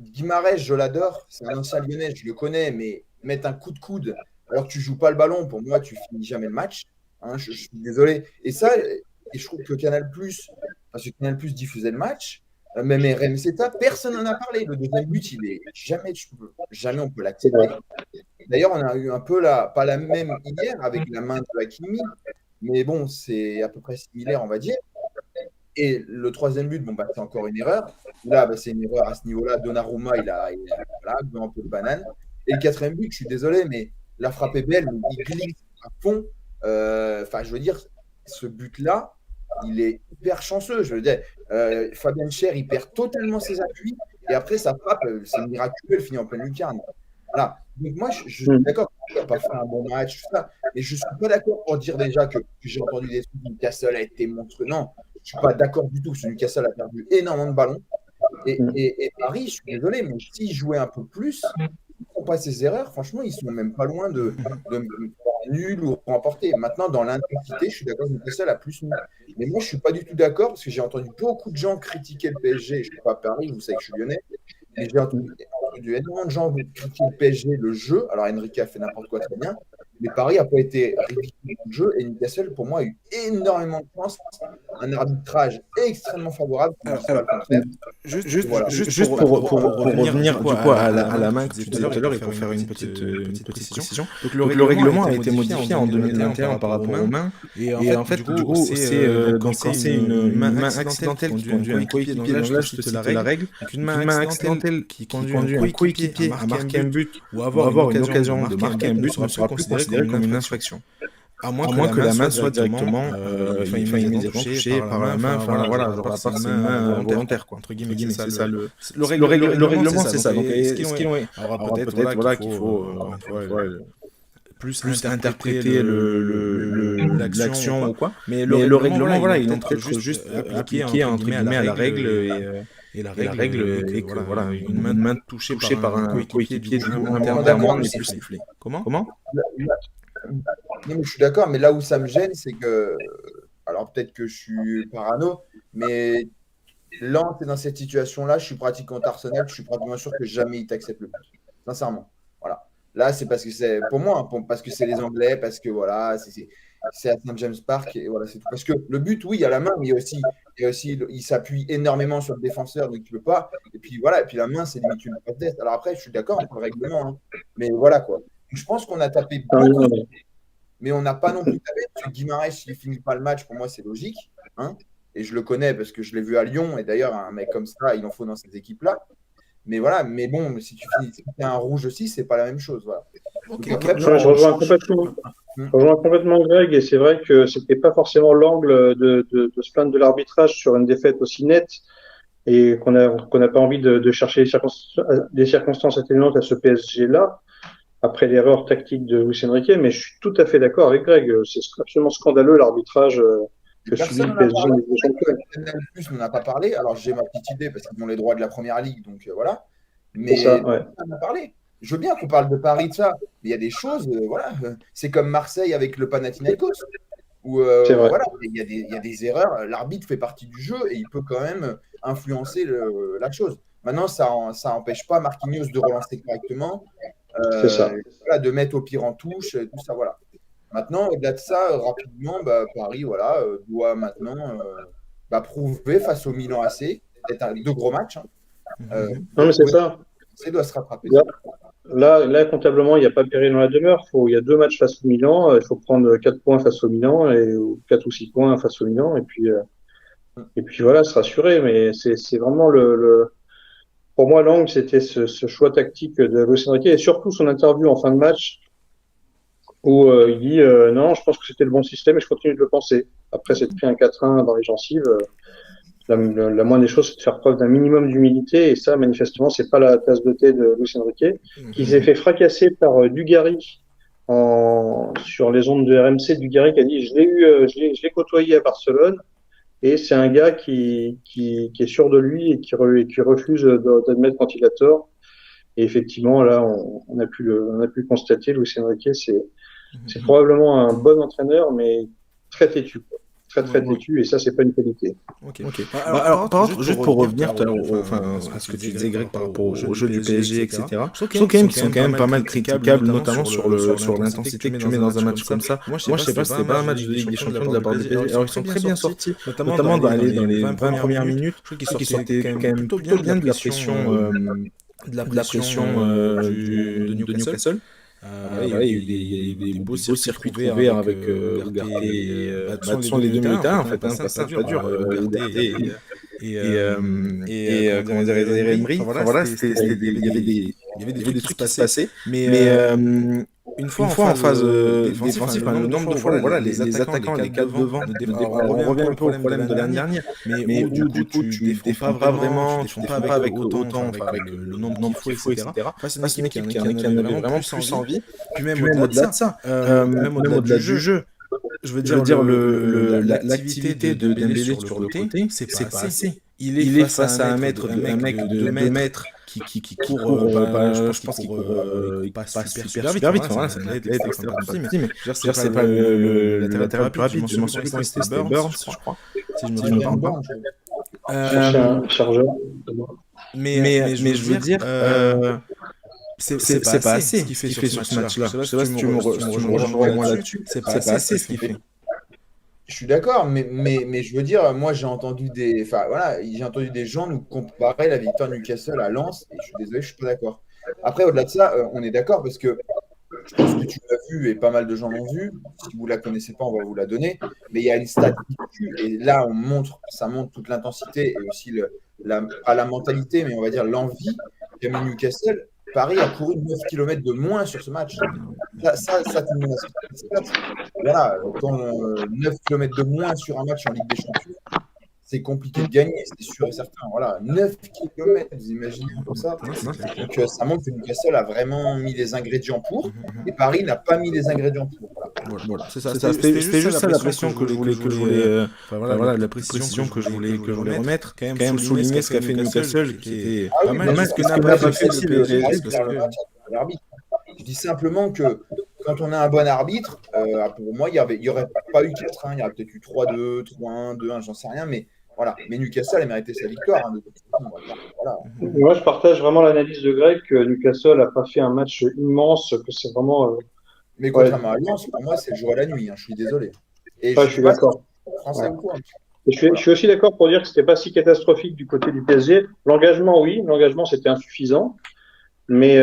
Guimarães, je l'adore. C'est un ancien Lyonnais, je le connais, mais mettre un coup de coude alors que tu ne joues pas le ballon, pour moi, tu finis jamais le match. Hein, je suis désolé. Et ça, et je trouve que Canal+, parce que Canal+ diffusait le match, même RMC, personne n'en a parlé. Le deuxième but, il est jamais on peut l'accepter. D'ailleurs, on a eu un peu pas la même hier avec la main de Hakimi, mais bon, c'est à peu près similaire, on va dire. Et le troisième but, bon, bah, c'est encore une erreur. Là, bah, c'est une erreur à ce niveau-là. Donnarumma, il a voilà, un peu de banane. Et le quatrième but, je suis désolé, mais la frappe est belle, mais il glisse à fond. Enfin, je veux dire, ce but-là, il est hyper chanceux. Je veux dire, Fabien Cher, il perd totalement ses appuis. Et après, sa frappe, c'est miraculeux, elle finit en pleine lucarne. Voilà. Donc moi, je suis d'accord qu'il n'a pas fait un bon match, tout ça. Et je ne suis pas d'accord pour dire déjà que j'ai entendu des trucs, Newcastle a été monstrueux. Non, je ne suis pas d'accord du tout, parce que Newcastle a perdu énormément de ballons. Et Paris, je suis désolé, mais s'ils jouaient un peu plus, ils ne font pas ces erreurs. Franchement, ils ne sont même pas loin de nul ou remporter. Maintenant, dans l'intensité, je suis d'accord que Newcastle a plus nul. Mais moi, je ne suis pas du tout d'accord, parce que j'ai entendu beaucoup de gens critiquer le PSG. Je ne suis pas à Paris, vous savez que je suis lyonnais. Mais j'ai entendu énormément de gens critiquer le PSG, le jeu. Alors, Enrique a fait n'importe quoi très bien. Mais Paris n'a pas été ridicule dans le jeu. Et Newcastle, pour moi, a eu énormément de chance. Un arbitrage extrêmement favorable. Juste pour revenir du coup, à la main que tu disais tout à l'heure, et pour faire une petite précision. Donc, le règlement a été modifié en 2021 par rapport aux mains. Et en fait, du coup, c'est quand c'est une main accidentelle qui conduit un coéquipier. Donc là, je te cite la règle. Une main accidentelle qui conduit un coéquipier à marquer un but ou avoir une occasion de marquer un but ne sera plus considérée comme une infraction. À moins que la main soit directement immédiatement touchée par la main. Enfin voilà, genre à part c'est une main volontaire, quoi, entre guillemets. C'est ça le règlement, c'est ça. Donc est-ce qu'ils ont alors peut-être voilà qu'il faut plus interpréter l'action ou quoi. Mais le règlement, voilà, il est juste appliqué entre guillemets à la règle et la règle est que voilà, une main touchée par un coéquipier involontairement n'est plus sifflée. Comment? Non, mais je suis d'accord, mais là où ça me gêne, c'est que, alors peut-être que je suis parano, mais Lens est dans cette situation-là, je suis pratiquant Arsenal, je suis pratiquement sûr que jamais il t'accepte le but. Sincèrement. Voilà. Là, c'est parce que c'est, pour moi, parce que c'est les Anglais, parce que voilà, c'est à St. James Park, et voilà, c'est tout. Parce que le but, oui, il y a la main, mais il y a aussi il s'appuie énormément sur le défenseur, donc il ne peut pas. Et puis voilà, et puis la main, c'est limite une passe d'est. Alors après, je suis d'accord avec le règlement, hein, mais voilà quoi. Je pense qu'on a tapé beaucoup, mais on n'a pas non plus tapé. Parce que Guimarães, s'il ne finit pas le match, pour moi, c'est logique. Hein, et je le connais parce que je l'ai vu à Lyon. Et d'ailleurs, un mec comme ça, il en faut dans ces équipes-là. Mais voilà, mais bon, si tu fais un rouge aussi, c'est pas la même chose. Voilà. Okay, je rejoins complètement Greg, et c'est vrai que c'était pas forcément l'angle de se plaindre de l'arbitrage sur une défaite aussi nette, et qu'on n'a pas envie de chercher des circonstances atténuantes à ce PSG-là, après l'erreur tactique de Luis Enrique, mais je suis tout à fait d'accord avec Greg. C'est absolument scandaleux l'arbitrage que subit le PSG en Ligue des Champions. Plus, on n'en a pas parlé. Alors j'ai ma petite idée parce qu'ils ont les droits de la première ligue, donc voilà. Mais on en a parlé. Je veux bien qu'on parle de Paris de ça, mais il y a des choses, voilà. C'est comme Marseille avec le Panathinaikos, où voilà, il y a des erreurs. L'arbitre fait partie du jeu et il peut quand même influencer la chose. Maintenant, ça n'empêche pas Marquinhos de relancer correctement. C'est ça. Voilà, de mettre au pire en touche, tout ça, voilà. Maintenant, au-delà de ça, rapidement, Paris voilà, doit maintenant prouver face au Milan AC, peut-être deux gros matchs. Hein. Non, mais c'est ça. Ça doit se rattraper. Là, comptablement, il n'y a pas péril dans la demeure. Il y a 2 matchs face au Milan. Il faut prendre 4 points face au Milan, ou 4 ou 6 points face au Milan. Et puis voilà, se rassurer. Mais c'est vraiment pour moi, l'angle, c'était ce choix tactique de Luis Enrique, et surtout son interview en fin de match où il dit non, je pense que c'était le bon système et je continue de le penser. Après s'être pris un 4-1 dans les gencives, la moindre des choses, c'est de faire preuve d'un minimum d'humilité, et ça, manifestement, c'est pas la tasse de thé de Luis Enrique, qui s'est fait fracasser par Dugarry sur les ondes de RMC. Dugarry qui a dit je l'ai côtoyé à Barcelone. Et c'est un gars qui est sûr de lui et qui refuse d'admettre quand il a tort. Et effectivement, là, on a pu le constater. Luis Enrique, c'est probablement un bon entraîneur, mais très têtu, quoi. Très têtu, et ça, c'est pas une qualité. Ok. Alors, par contre, juste pour revenir à ce que tu disais, Greg, par rapport au jeu du PSG, etc. Je trouve qu'ils sont quand même pas mal critiquables, notamment sur l'intensité que tu mets dans un match comme ça. Moi, je sais pas, c'était pas un match de Ligue des Champions de la part des PSG. Alors, ils sont très bien sortis, notamment dans les 20 premières minutes. Je trouve qu'ils sortaient quand même plutôt bien de la pression de Newcastle. Il y a eu des beaux circuits trouvés avec Ugarte et ce sont les deux milieux de terrain en fait, ça pas dur. Ugarte et comment dire, et Emery. Voilà, il y avait des trucs qui se passaient. Mais une fois en phase défensive, le nombre de fois où les attaquants, les quatre devant, on revient un peu au problème de l'année dernière, mais où du coup tu défends pas vraiment, tu défends pas avec autant, avec le nombre qu'il faut, etc. C'est une équipe qui en avait vraiment plus envie. Puis même au-delà de ça, même au-delà du jeu, je veux dire l'activité de Dembélé sur le côté, c'est pas assez. Il est face à un mec de 2 mètres qui court, je pense qu'il court pas super vite. Voilà, ça l'aide, mais c'est pas le latéral plus rapide. Je m'en souviens quand c'était Burns, je crois. Si je me trompe pas. Chercher un chargeur. Mais je veux dire, c'est pas assez ce qu'il fait sur ce match-là. Je sais pas si tu me rejoins moi là-dessus. C'est pas assez ce qu'il fait. Je suis d'accord, mais je veux dire, moi j'ai entendu des gens nous comparer la victoire de Newcastle à Lens, et je suis désolé, je suis pas d'accord. Après, au-delà de ça, on est d'accord parce que je pense que tu l'as vu et pas mal de gens l'ont vu. Si vous la connaissez pas, on va vous la donner. Mais il y a une stat et là ça montre toute l'intensité et aussi pas la mentalité, mais on va dire l'envie qu'a mis Newcastle. Paris a couru 9 km de moins sur ce match. Ça tout le monde a. Voilà, quand 9 km de moins sur un match en Ligue des Champions, c'est compliqué de gagner, c'est sûr et certain. Voilà, 9 km, vous imaginez comme ça. Donc ça montre que Newcastle a vraiment mis les ingrédients pour, et Paris n'a pas mis les ingrédients pour. Voilà, c'est ça. C'était juste ça la pression que je voulais, la précision que je voulais remettre. Quand même souligner ce qu'a fait Newcastle, qui était pas mal. Ce que n'a pas fait le PSG. Je dis simplement que quand on a un bon arbitre, pour moi, il n'y aurait pas eu 4-1, il y aurait peut-être eu 3-2, 3-1, 2-1, j'en sais rien, mais voilà. Mais Newcastle a mérité sa victoire. Voilà. Moi, je partage vraiment l'analyse de Greg que Newcastle n'a pas fait un match immense, que c'est vraiment. Mais contrairement à Lens, pour moi, c'est le jour et la nuit, je suis désolé. Et je suis d'accord. Français ou quoi. Je suis aussi d'accord pour dire que ce n'était pas si catastrophique du côté du PSG. L'engagement, oui, c'était insuffisant. Mais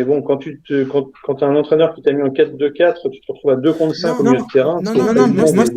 bon, quand t'as un entraîneur qui t'a mis en 4-2-4, tu te retrouves à 2 contre 5 au milieu de terrain. Non,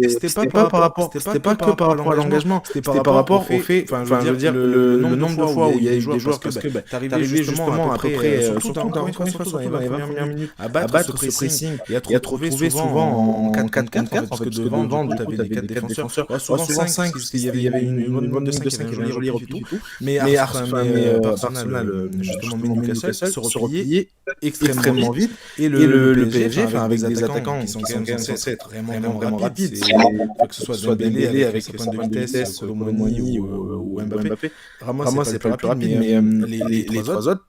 c'était pas que par rapport à l'engagement, c'était par rapport au fait, je veux dire, le nombre de fois où il y a eu des joueurs, parce que t'arrivais justement à peu près, surtout dans les premières minutes, à battre ce pressing et à trouver souvent en 4-4-4, parce que devant, t'avais les 4 défenseurs, souvent 5, parce qu'il y avait une bonne de 5 qui avait un joli repli et tout, mais Arsenal, justement Newcastle se replier extrêmement vite et le PSG avec des attaquants qui sont quand même censés être vraiment rapides, que ce soit Dembélé avec ses points de vitesse, Colomboigny ou Mbappé. Ramos c'est pas le plus rapide, mais les trois autres,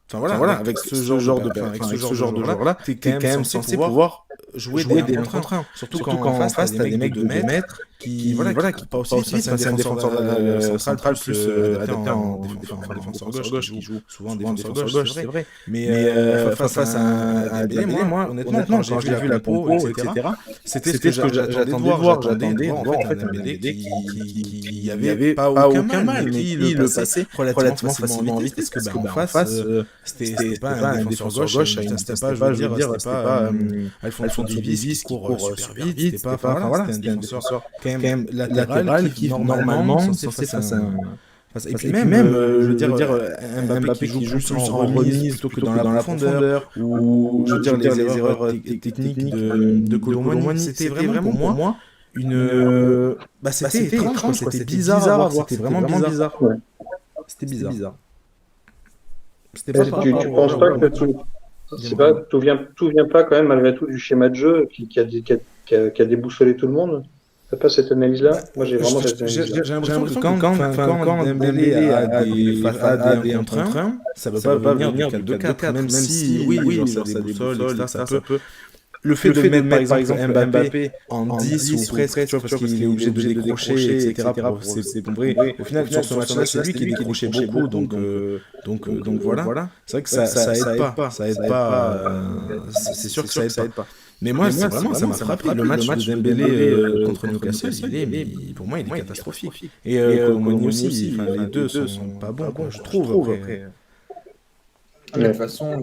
avec ce genre de joueur-là, t'es quand même censé pouvoir jouer des 1 contre 1, surtout quand en face t'as des mecs de 2 mètres qui pas aussi vite, c'est un défenseur central plus adapté en défenseur gauche, qui joue souvent défenseur gauche, c'est vrai, mais face à un Dembélé, moi honnêtement quand j'ai vu la compo, etc., c'était ce que j'attendais de voir, en fait un Dembélé qui avait pas aucun mal, mais qui le passait relativement facilement vite, parce que en face c'était pas un défenseur gauche, c'était pas, je veux dire, c'était pas Alphonso Davies qui court super vite, c'était pas, c'était un défenseur quand même latéral qui normalement censé face à un. Et puis même, je veux dire, Mbappé qui joue plus en remise plutôt que dans la profondeur, ou je veux dire les erreurs techniques de Colomboigny, c'était vraiment pour moi une. C'était étrange, c'était bizarre à voir, c'était vraiment bizarre. C'était bizarre. Tu penses pas que tout vient pas quand même malgré tout du schéma de jeu qui a déboussolé tout le monde? T'as pas cette analyse-là? Moi, j'ai vraiment cette analyse-là. J'ai l'impression que quand Dembélé a des 1 contre 1, ça ne peut pas venir du 4-2-4, même si, oui, ça déboussole, ça peut. Le fait de mettre, par exemple, Mbappé en 10 ou presque, parce qu'il est obligé de décrocher, etc. C'est vrai. Au final, sur ce match-là, c'est lui qui décrochait beaucoup, donc voilà. C'est vrai que ça aide pas. C'est sûr que ça aide pas. Mais moi, vraiment, ça m'a frappé. Le match de Dembélé contre Newcastle, pour moi, il est catastrophique. Et Colomboigny aussi, les deux sont pas bons, je trouve. De toute façon,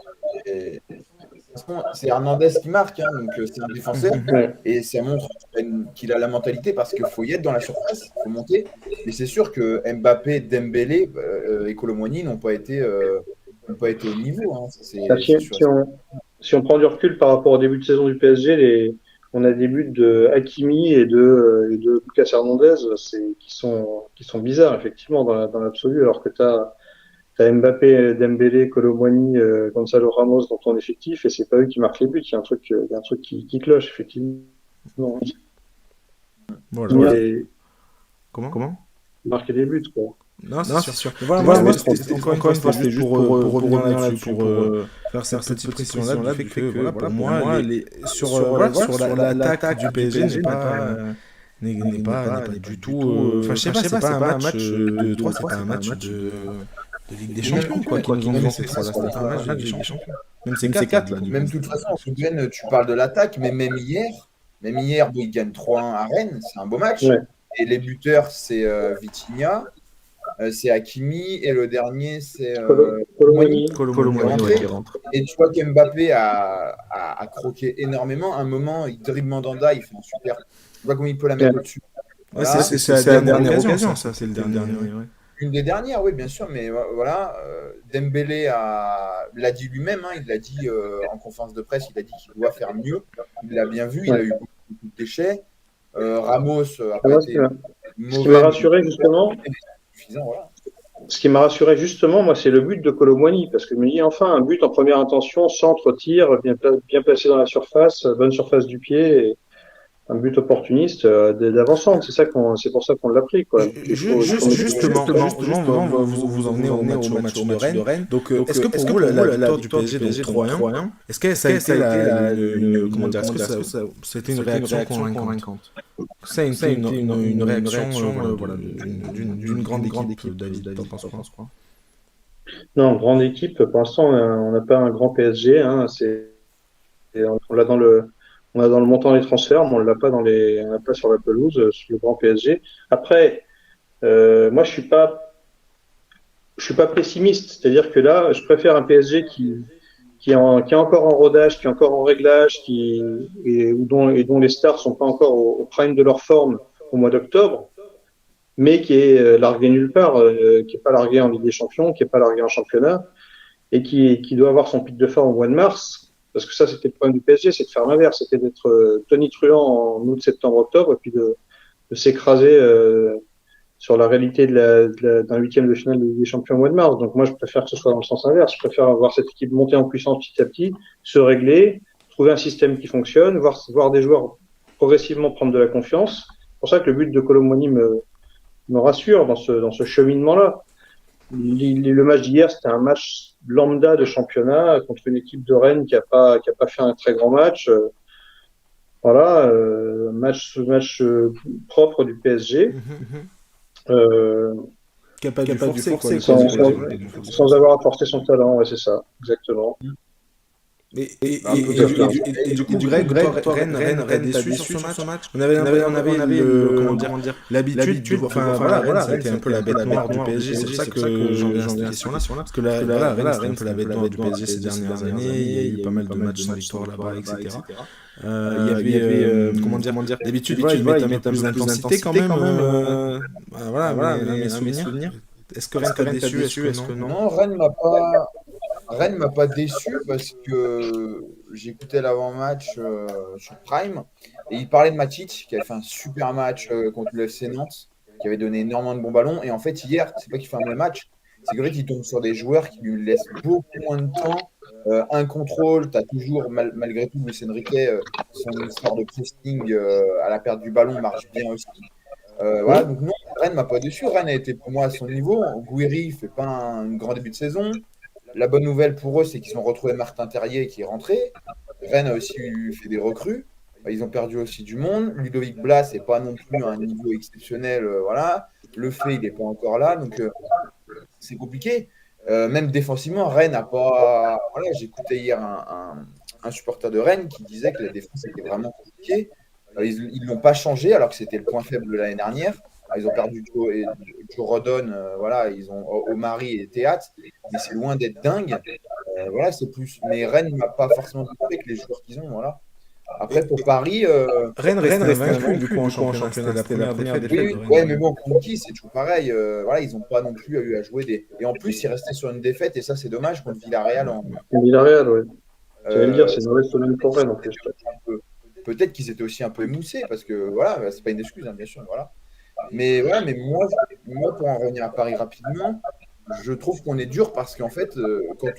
façon, c'est Hernandez qui marque, hein, donc c'est un défenseur. Ouais. Et ça montre qu'il a la mentalité parce qu'il faut y être dans la surface, il faut monter. Mais c'est sûr que Mbappé, Dembélé et Kolo Muani n'ont pas été au niveau. Hein. Ça, Bah, c'est sûr. si on prend du recul par rapport au début de saison du PSG, on a des buts de Hakimi et de Lucas Hernandez qui sont bizarres, effectivement, dans l'absolu, alors que t'as Mbappé, Dembélé, Kolo Muani, Gonzalo Ramos dans ton effectif, et c'est pas eux qui marquent les buts. Il y a un truc qui cloche, effectivement. Voilà. Et Comment marquer des buts, quoi. Non, c'est sûr. Voilà, Moi, c'était encore une fois, c'était juste pour revenir là-dessus, pour faire cette petite pression-là, du fait que, voilà, pour moi, sur l'attaque du PSG n'est pas du tout. Enfin, je sais pas, c'est pas un match de 3, c'est pas un match de Ligue des Champions, quoi, qui nous ont donné cette fois-là. C'était pas un match de Ligue des Champions. Même c'est 4, là, du coup. Même de toute façon, Ruben, tu parles de l'attaque, mais même hier, bon, ils gagnent 3-1 à Rennes, c'est un beau match. Ouais. Et les buteurs, c'est Vitinha, c'est Hakimi, et le dernier, c'est Kolo Muani. Kolo Muani qui rentre. Et tu vois qu'Mbappé a croqué énormément. À un moment, il dribble Mandanda, il fait un super. Tu vois comment il peut la mettre au-dessus. Ouais, Voilà. c'est la dernière occasion, ça, c'est le dernier. Ouais. Une des dernières, oui, bien sûr, mais voilà. Dembélé l'a dit lui-même, hein, il l'a dit en conférence de presse, il a dit qu'il doit faire mieux. Il l'a bien vu, il a eu beaucoup de déchets. Ramos a pas été mauvais. Ce qui m'a rassuré, justement. Suffisant, voilà. Ce qui m'a rassuré justement, moi, c'est le but de Kolo Muani, parce que je me dis enfin un but en première intention, centre, tir, bien placé dans la surface, bonne surface du pied, et un but opportuniste d'avancante. C'est pour ça qu'on l'a pris, quoi. Justement, vous en venez au match de Rennes. Donc, est-ce que pour vous, la victoire du PSG de 3-1, est-ce que ça a été c'était une réaction convaincante? C'est une réaction d'une grande équipe, David, t'en penses quoi? Non, grande équipe. Pour l'instant, on n'a pas un grand PSG. Hein, on l'a dans le montant des transferts, mais on l'a pas sur la pelouse, sur le grand PSG. Après, moi, je suis pas pessimiste. C'est-à-dire que là, je préfère un PSG qui est encore en rodage, qui est encore en réglage, dont les stars sont pas encore au prime de leur forme au mois d'octobre, mais qui est largué nulle part, qui est pas largué en Ligue des Champions, qui est pas largué en championnat, et qui doit avoir son pic de forme au mois de mars. Parce que ça, c'était le problème du PSG, c'est de faire l'inverse, c'était d'être tonitruant en août, septembre, octobre, et puis de s'écraser sur la réalité d'un huitième de finale de Ligue des Champions au mois de mars. Donc moi, je préfère que ce soit dans le sens inverse. Je préfère voir cette équipe monter en puissance petit à petit, se régler, trouver un système qui fonctionne, voir des joueurs progressivement prendre de la confiance. C'est pour ça que le but de Kolo Muani me rassure dans ce cheminement-là. Le match d'hier, c'était un match lambda de championnat contre une équipe de Rennes qui a pas fait un très grand match. Voilà, match propre du PSG. Qui n'a pas dû forcer, sans avoir à forcer son talent, ouais, c'est ça, exactement. Et du coup, Greg, toi, Rennes déçu sur ce match. On avait l'habitude, enfin voilà, c'était un peu la bête noire du PSG. C'est pour ça que j'en viens à cette question-là, parce que là, Rennes, c'était un peu la bête noire du PSG ces dernières années. Il y a eu pas mal de matchs sans victoire là-bas, etc. Il y avait, d'habitude, ils mettent un peu plus d'intensité quand même. Voilà, mes souvenirs. Est-ce que Rennes t'a déçu? Est-ce que non? Non, Rennes m'a pas déçu parce que j'écoutais l'avant-match sur Prime et il parlait de Matic qui avait fait un super match contre le FC Nantes, qui avait donné énormément de bons ballons. Et en fait, hier, c'est pas qu'il fait un mauvais match, c'est qu'en fait, il tombe sur des joueurs qui lui laissent beaucoup moins de temps. Un contrôle, tu as toujours, malgré tout, Luis Enrique, son histoire de pressing à la perte du ballon marche bien aussi. Voilà, donc non, Rennes m'a pas déçu. Rennes a été pour moi à son niveau. Gouiri fait pas un grand début de saison. La bonne nouvelle pour eux, c'est qu'ils ont retrouvé Martin Terrier qui est rentré. Rennes a aussi fait des recrues. Ils ont perdu aussi du monde. Ludovic Blas n'est pas non plus à un niveau exceptionnel. Voilà. Le fait, il n'est pas encore là. Donc, c'est compliqué. Même défensivement, Rennes n'a pas. Voilà, j'écoutais hier un supporter de Rennes qui disait que la défense était vraiment compliquée. Ils ne l'ont pas changé alors que c'était le point faible de l'année dernière. Ils ont perdu Joe Rodon, voilà, ils ont Omari et Théâtre, mais c'est loin d'être dingue. Voilà, c'est plus. Mais Rennes n'a pas forcément de avec les joueurs qu'ils ont. Voilà. Après, pour Paris, Rennes reste invaincu du coup en championnat. C'était la première défaite de oui, Rennes. ouais, mais bon, Conti, c'est toujours pareil. Voilà, ils n'ont pas non plus eu à jouer des. Et en plus, ils restaient sur une défaite, et ça, c'est dommage contre Villarreal. Villarreal, ouais. J'allais le dire, c'est Euh, une mauvaise semaine pour Rennes en plus. Peut-être qu'ils étaient aussi un peu émoussés, parce que voilà, bah, c'est pas une excuse, hein, bien sûr. Voilà. Mais voilà, mais moi, pour en revenir à Paris rapidement, je trouve qu'on est dur parce qu'en fait, quand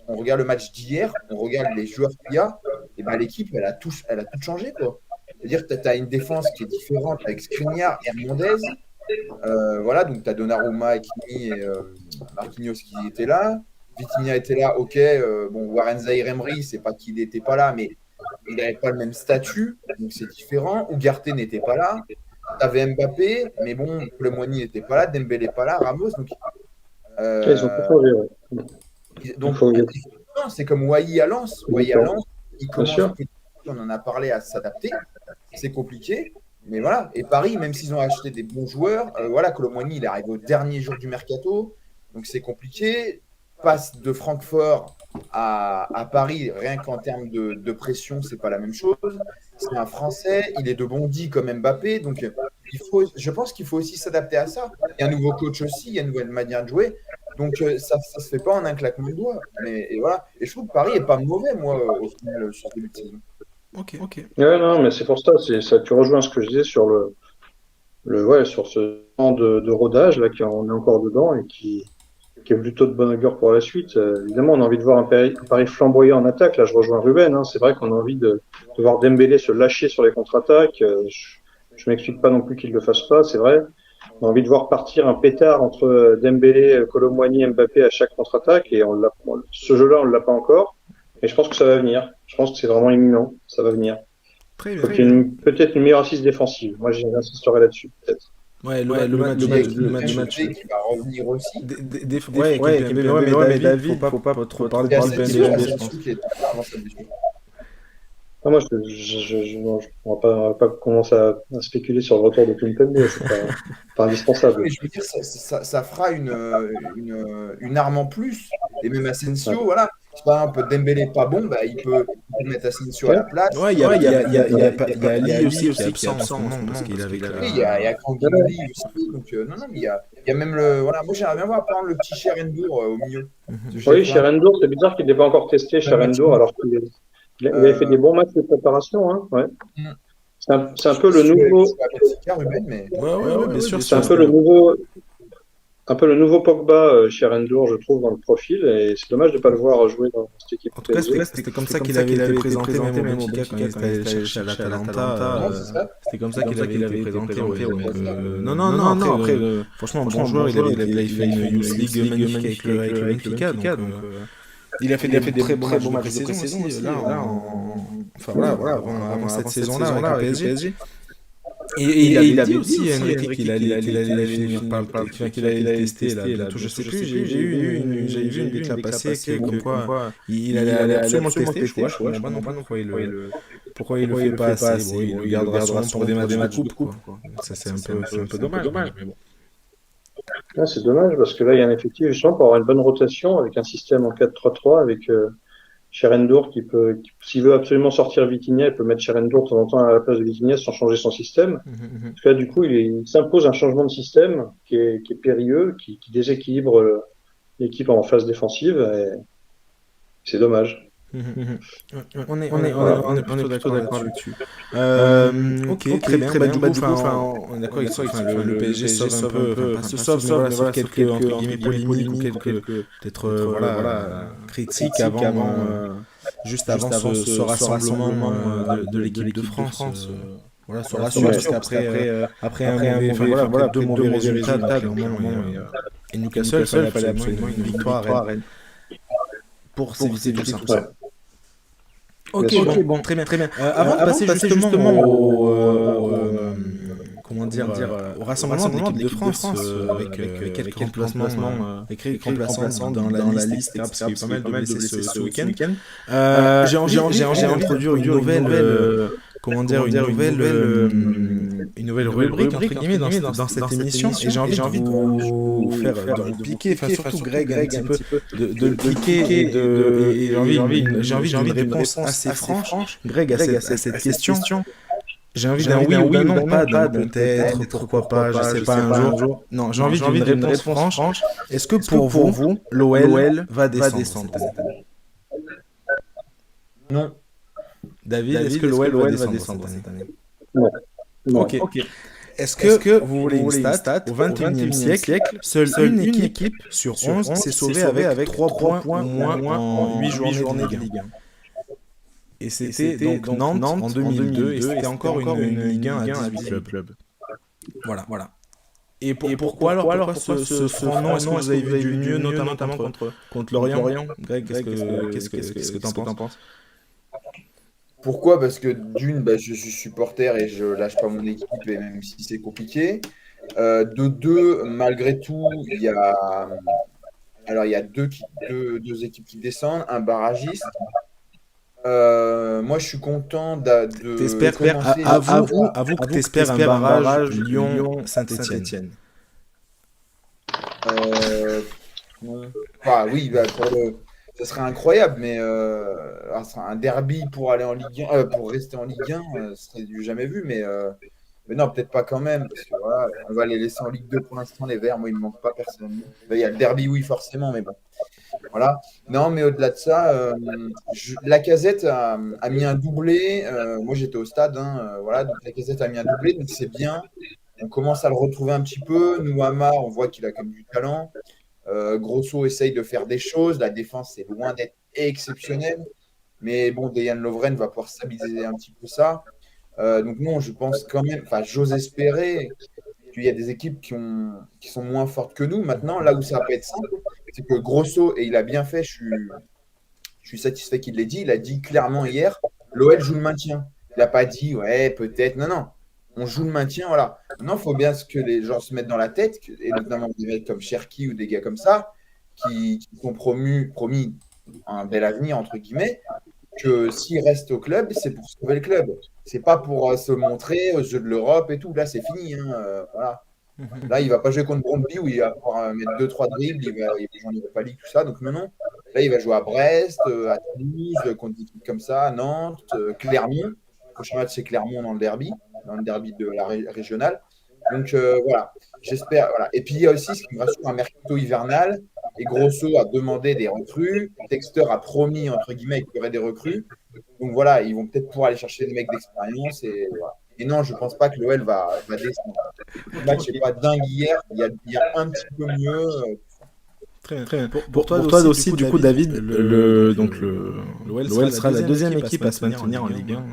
on regarde le match d'hier, on regarde les joueurs qu'il y a, et ben l'équipe, elle a tout changé, quoi. C'est-à-dire que tu as une défense qui est différente avec Skriniar, Hernandez. Voilà, donc tu as Donnarumma, Hakimi et Marquinhos qui étaient là. Vitinha était là, ok. Bon, Warren Zaïre-Emery, c'est pas qu'il n'était pas là, mais il n'avait pas le même statut, donc c'est différent. Ugarte n'était pas là. Tu avais Mbappé, mais bon, Colomuani n'était pas là, Dembélé pas là, Ramos. Donc, Ils ont tout changé, ouais. donc c'est comme Wai à Lens. Wai à Lens, il commence, on en a parlé, à s'adapter. C'est compliqué. Mais voilà, et Paris, même s'ils ont acheté des bons joueurs, voilà, Colomuani, il arrive au dernier jour du mercato, donc c'est compliqué. Passe de Francfort à Paris, rien qu'en termes de pression, c'est pas la même chose. C'est un Français, il est de Bondy comme Mbappé, donc je pense qu'il faut aussi s'adapter à ça. Il y a un nouveau coach aussi, il y a une nouvelle manière de jouer, donc ça se fait pas en un claquement de doigts. Et voilà, et je trouve que Paris est pas mauvais, moi, au final, sur ce début de saison. Ok. Ouais, non, mais c'est pour ça, tu rejoins ce que je disais sur sur ce temps de rodage, là, on est encore dedans et qui est plutôt de bonne augure pour la suite. Évidemment, on a envie de voir un Paris flamboyant en attaque. Là, je rejoins Ruben, hein. C'est vrai qu'on a envie de voir Dembélé se lâcher sur les contre-attaques. Je m'explique pas non plus qu'il le fasse pas, c'est vrai. On a envie de voir partir un pétard entre Dembélé, Kolo-Muani, Mbappé à chaque contre-attaque et ce jeu-là, on l'a pas encore. Mais je pense que ça va venir. Je pense que c'est vraiment imminent. Ça va venir. Très bien. Peut-être une meilleure assise défensive. Moi, j'insisterai là-dessus, peut-être. Ouais, le match qui va revenir aussi. Mais David, faut pas trop parler de Dembélé, je pense. Moi, on va pas commencer à spéculer sur le retour de Kimpembe, c'est pas indispensable. Mais je veux dire, ça fera une arme en plus. Et même Asensio, voilà. Par exemple, Dembélé pas bon, bah, il peut mettre Asensio à la place. Ouais, il y a Ali aussi qui est absent parce qu'il avait. Oui, il y a Kangili aussi. Donc, non, mais il y a même le. Voilà, moi, j'aimerais bien voir par exemple le petit Cherendour au milieu. Oui, Cherendour, c'est bizarre qu'il n'ait pas encore testé Cherendour alors qu'il avait fait des bons matchs de préparation. Hein, ouais. C'est un peu le nouveau. Bien sûr. C'est un peu le nouveau Pogba chez Rendour, je trouve, dans le profil, et c'est dommage de ne pas le voir jouer dans cette équipe. En tout cas, c'était comme ça qu'il avait été présenté même au Benfica quand il était allé chercher à l'Atalanta. C'était comme ça qu'il avait été présenté. Non, après, franchement, bon joueur, il avait fait une Youth League magnifique avec le Benfica. Il a fait des très bons matchs de pré-saison aussi, avant cette saison-là, avec le PSG. Et il avait dit aussi Enrique qu'il allait finir qu'il allait le tester là bientôt, je sais plus, j'avais vu une déclat passer comme quoi il allait absolument le tester, je comprends pas non pourquoi il le fait pas assez. Bon, il le gardera sûrement pour des matchs de coupe quoi. Ça c'est un peu dommage mais bon. Là, c'est dommage parce que là il y a un effectif justement pour avoir une bonne rotation avec un système en 4-3-3 avec Cherendour qui peut, s'il veut absolument sortir Vitinha, il peut mettre Cherendour de temps en temps à la place de Vitinha sans changer son système. Parce que là, du coup, il s'impose un changement de système qui est périlleux, qui déséquilibre l'équipe en phase défensive. Et c'est dommage. On est plutôt d'accord là-dessus. Ok, très bien. Du coup, on est d'accord avec ça. Le PSG sauve un peu, pas se sauve, mais voilà, quelques entre guillemets polémiques ou quelques peut-être critiques juste avant ce rassemblement de l'équipe de France. Voilà, se rassurer parce qu'après deux mauvais résultats, et Newcastle, il fallait absolument une victoire à Rennes pour s'éviter tout ça. Ok, bon, très bien. Avant de passer justement au rassemblement de l'équipe de France avec quelques remplacements dans la liste, parce qu'il y a eu pas mal de blessés ce week-end. J'ai envie d'introduire une nouvelle comment dire, une nouvelle rubrique entre guillemets dans cette émission. Et j'ai envie de vous piquer, enfin surtout Greg un petit peu, de le piquer et j'ai envie d'une réponse assez franche. Greg, à cette question. J'ai envie d'un oui ou d'un non, pas d'un peut-être, pourquoi pas, je sais pas, un jour. Non, j'ai envie d'une réponse franche. Est-ce que pour vous, l'OL va descendre cette année? Non. David, est-ce que l'OL va descendre cette année? Non. Ok. Est-ce que vous voulez une stat? Au 21e siècle, seule une équipe sur 11 s'est sauvée avec 3 points ou moins en 8 journées de Ligue 1. Et c'était donc Nantes en 2002, et c'était encore une Ligue 1 à 18 clubs. Voilà. Et pourquoi ce surnom? Est-ce que vous avez vu du mieux, notamment contre Lorient? Greg, qu'est-ce que t'en penses? Pourquoi? Parce que d'une, je suis supporter et je lâche pas mon équipe, et même si c'est compliqué. De deux, malgré tout, il y a deux équipes qui descendent, un barragiste. Moi, je suis content de commencer. Avoue que t'espères un barrage Lyon-Saint-Etienne. Oui, ça serait incroyable, mais un derby pour aller en Ligue 1, pour rester en Ligue 1, ce serait du jamais vu, mais non, peut-être pas quand même, parce que voilà, on va les laisser en Ligue 2 pour l'instant, les Verts. Moi, ils ne me manquent pas personnellement. Il y a le derby, oui, forcément, mais bon. Voilà. Non, mais au-delà de ça, Lacazette a mis un doublé. Moi, j'étais au stade, voilà, donc Lacazette a mis un doublé, donc c'est bien. On commence à le retrouver un petit peu. Nouama, on voit qu'il a comme du talent. Grosso essaye de faire des choses. La défense, c'est loin d'être exceptionnelle. Mais bon, Dejan Lovren va pouvoir stabiliser un petit peu ça. Donc non, je pense quand même, j'ose espérer qu'il y a des équipes qui sont moins fortes que nous. Maintenant, là où ça va pas être simple, c'est que Grosso, et il a bien fait, je suis satisfait qu'il l'ait dit, il a dit clairement hier, l'OL joue le maintien. Il n'a pas dit, ouais, peut-être. Non. On joue le maintien, voilà. Maintenant, il faut bien que les gens se mettent dans la tête, et notamment des mecs comme Cherki ou des gars comme ça, qui sont promis un bel avenir, entre guillemets, que s'il reste au club, c'est pour sauver le club. C'est pas pour se montrer aux Jeux de l'Europe et tout. Là, c'est fini. Voilà. Là, il va pas jouer contre Brøndby où il va pouvoir mettre 2-3 dribbles, il va jouer en Europa League, tout ça. Donc non. Là, il va jouer à Brest, à Toulouse, contre des équipes comme ça, à Nantes, Clermont. Le prochain match, c'est Clermont dans le derby de la régionale. Donc voilà, j'espère. Voilà. Et puis il y a aussi ce qui me rassure, un mercato hivernal. Et Grosso a demandé des recrues. Texter a promis, entre guillemets, qu'il y aurait des recrues. Donc voilà, ils vont peut-être pouvoir aller chercher des mecs d'expérience. Et, voilà. Et non, je ne pense pas que l'OL va descendre. Le match n'est pas dingue hier. Il y a un petit peu mieux. Très bien. Pour toi aussi, du coup, David, l'OL sera la deuxième équipe à se maintenir en Ligue 1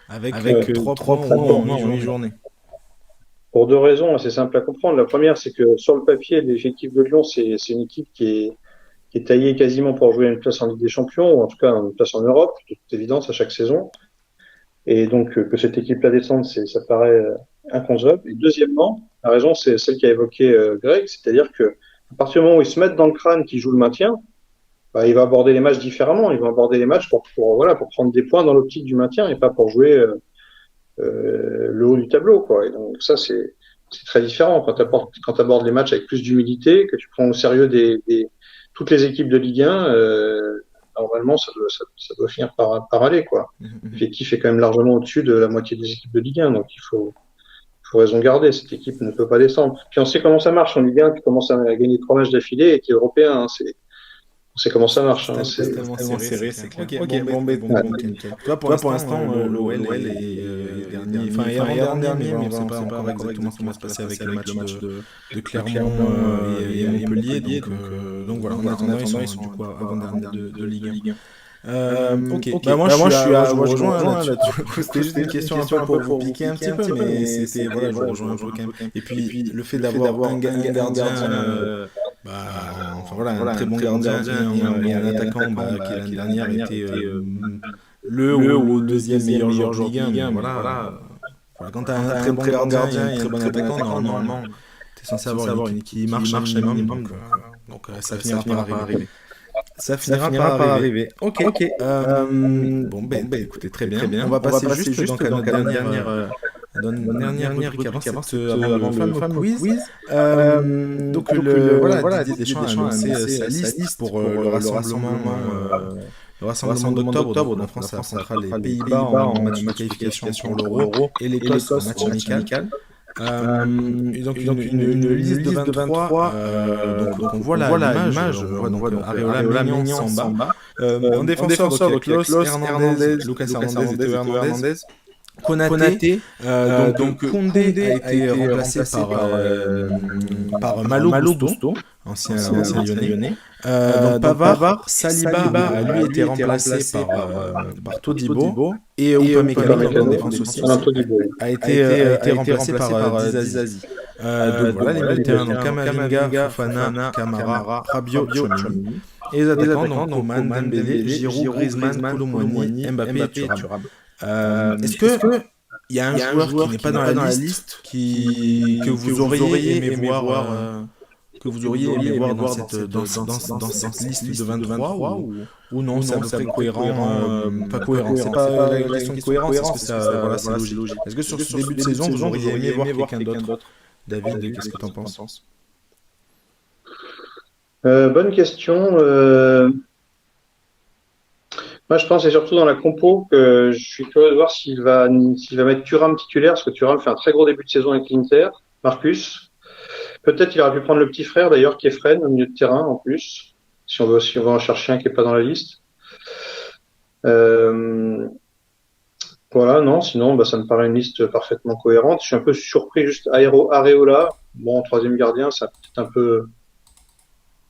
avec 3 points en 8 journées. Pour deux raisons, c'est simple à comprendre. La première, c'est que sur le papier, l'effectif de Lyon, c'est une équipe qui est taillée quasiment pour jouer une place en Ligue des Champions, ou en tout cas une place en Europe, de toute évidence, à chaque saison. Et donc, que cette équipe-là descende, ça paraît inconcevable. Et deuxièmement, la raison, c'est celle qu'a évoqué Greg, c'est-à-dire que à partir du moment où ils se mettent dans le crâne qu'ils jouent le maintien, il va aborder les matchs différemment. Il va aborder les matchs pour prendre des points dans l'optique du maintien et pas pour jouer le haut du tableau, quoi. Et donc ça, c'est très différent quand tu abordes les matchs avec plus d'humilité, que tu prends au sérieux toutes les équipes de Ligue 1. Normalement, ça doit finir par aller, quoi. L'effectif est quand même largement au-dessus de la moitié des équipes de Ligue 1, donc il faut raison garder. Cette équipe ne peut pas descendre. Puis on sait comment ça marche en Ligue 1. Tu commences à gagner 3 matchs d'affilée et tu es européen. On sait comment ça marche. C'est tellement serré, c'est clair. Toi, pour l'instant, l'OL est dernier. Enfin, il est avant-dernier, mais on ne sait pas encore exactement ce qui va se passer avec le match de Clermont et Montpellier. Donc voilà, en attendant, ils sont du coup avant-dernier de Ligue 1. Moi je vous rejoins là-dessus. C'était juste une question un peu pour vous piquer un petit peu, mais c'était voilà, je vous rejoins un peu quand même. Et puis le fait d'avoir un gardien, un très bon gardien et un attaquant qui l'année dernière était le ou deuxième meilleur joueur de Ligue 1. Voilà, quand t'as un très bon gardien et un très bon attaquant, normalement t'es censé avoir une équipe qui marche minimum, donc ça finira par arriver. Ça finira par arriver. Ok. Bon, écoutez, très bien. On va passer juste donc à notre dernière rubrique avant le fameux quiz. Donc, voilà, Didier Deschamps a annoncé sa liste pour le rassemblement d'octobre. Donc, la France affrontera les Pays-Bas en match de qualification pour l'Euro et l'Écosse en match amical. Donc une liste de 23, donc on voit l'image, on voit donc Areola, Maignan, Samba, en défenseur donc Klose, Hernandez, Lucas Hernandez et Théo Hernandez, Konaté, donc Koundé a été remplacé par Malo Gusto, ancien Lyonnais. Donc Pavard, Saliba a lui été remplacé par Todibo et Upamecano en défense aussi a été remplacé par Dizazi. Donc voilà les milieux de terrain, donc Camavinga, Fofana, Camara, Rabiot, Tchouaméni. Et les attaquants donc Coman, Dembélé, Giroud, Griezmann, Koulibaly, Mbappé et Thuram. Est-ce que il y a un joueur qui n'est pas dans la liste que vous auriez aimé voir dans cette liste de 23 ou non, c'est à peu près cohérent, pas cohérent, c'est pas la question de cohérence, est-ce que ça, c'est logique. Est-ce que sur ce début de saison, vous auriez aimé voir quelqu'un d'autre? David, qu'est-ce que tu en penses? Bonne question. Moi, je pense que c'est surtout dans la compo que je suis curieux de voir s'il va mettre Thuram titulaire, parce que Thuram fait un très gros début de saison avec l'Inter. Marcus. Peut-être il aurait pu prendre le petit frère, d'ailleurs, Kefren, au milieu de terrain, en plus. Si on veut en chercher un qui n'est pas dans la liste. Voilà, non, sinon, ça me paraît une liste parfaitement cohérente. Je suis un peu surpris, juste Areola. Bon, troisième gardien, ça peut-être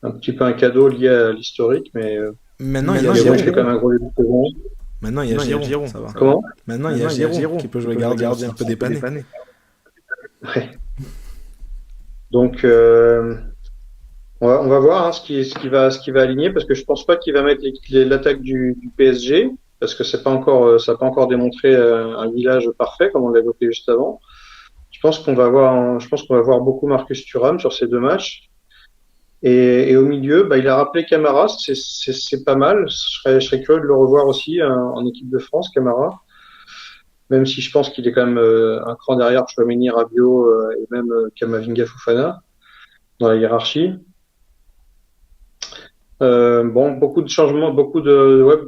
un petit peu un cadeau lié à l'historique, mais maintenant il y a Giroud. C'est quand même un gros début de saison. Maintenant il y a Giroud, ça va. Comment? Maintenant il y a Giroud qui peut jouer gardien, qui peut dépanner. Ouais. Donc, on va voir ce qui va aligner, parce que je pense pas qu'il va mettre l'attaque du PSG, parce que ça n'a pas encore démontré un village parfait, comme on l'a évoqué juste avant. Je pense qu'on va voir beaucoup Marcus Thuram sur ces deux matchs. Et au milieu, il a rappelé Camara, c'est pas mal. Je serais curieux de le revoir aussi en équipe de France, Camara. Même si je pense qu'il est quand même un cran derrière Tchouaméni, Rabiot et même Camavinga, Fofana dans la hiérarchie. Beaucoup de changements,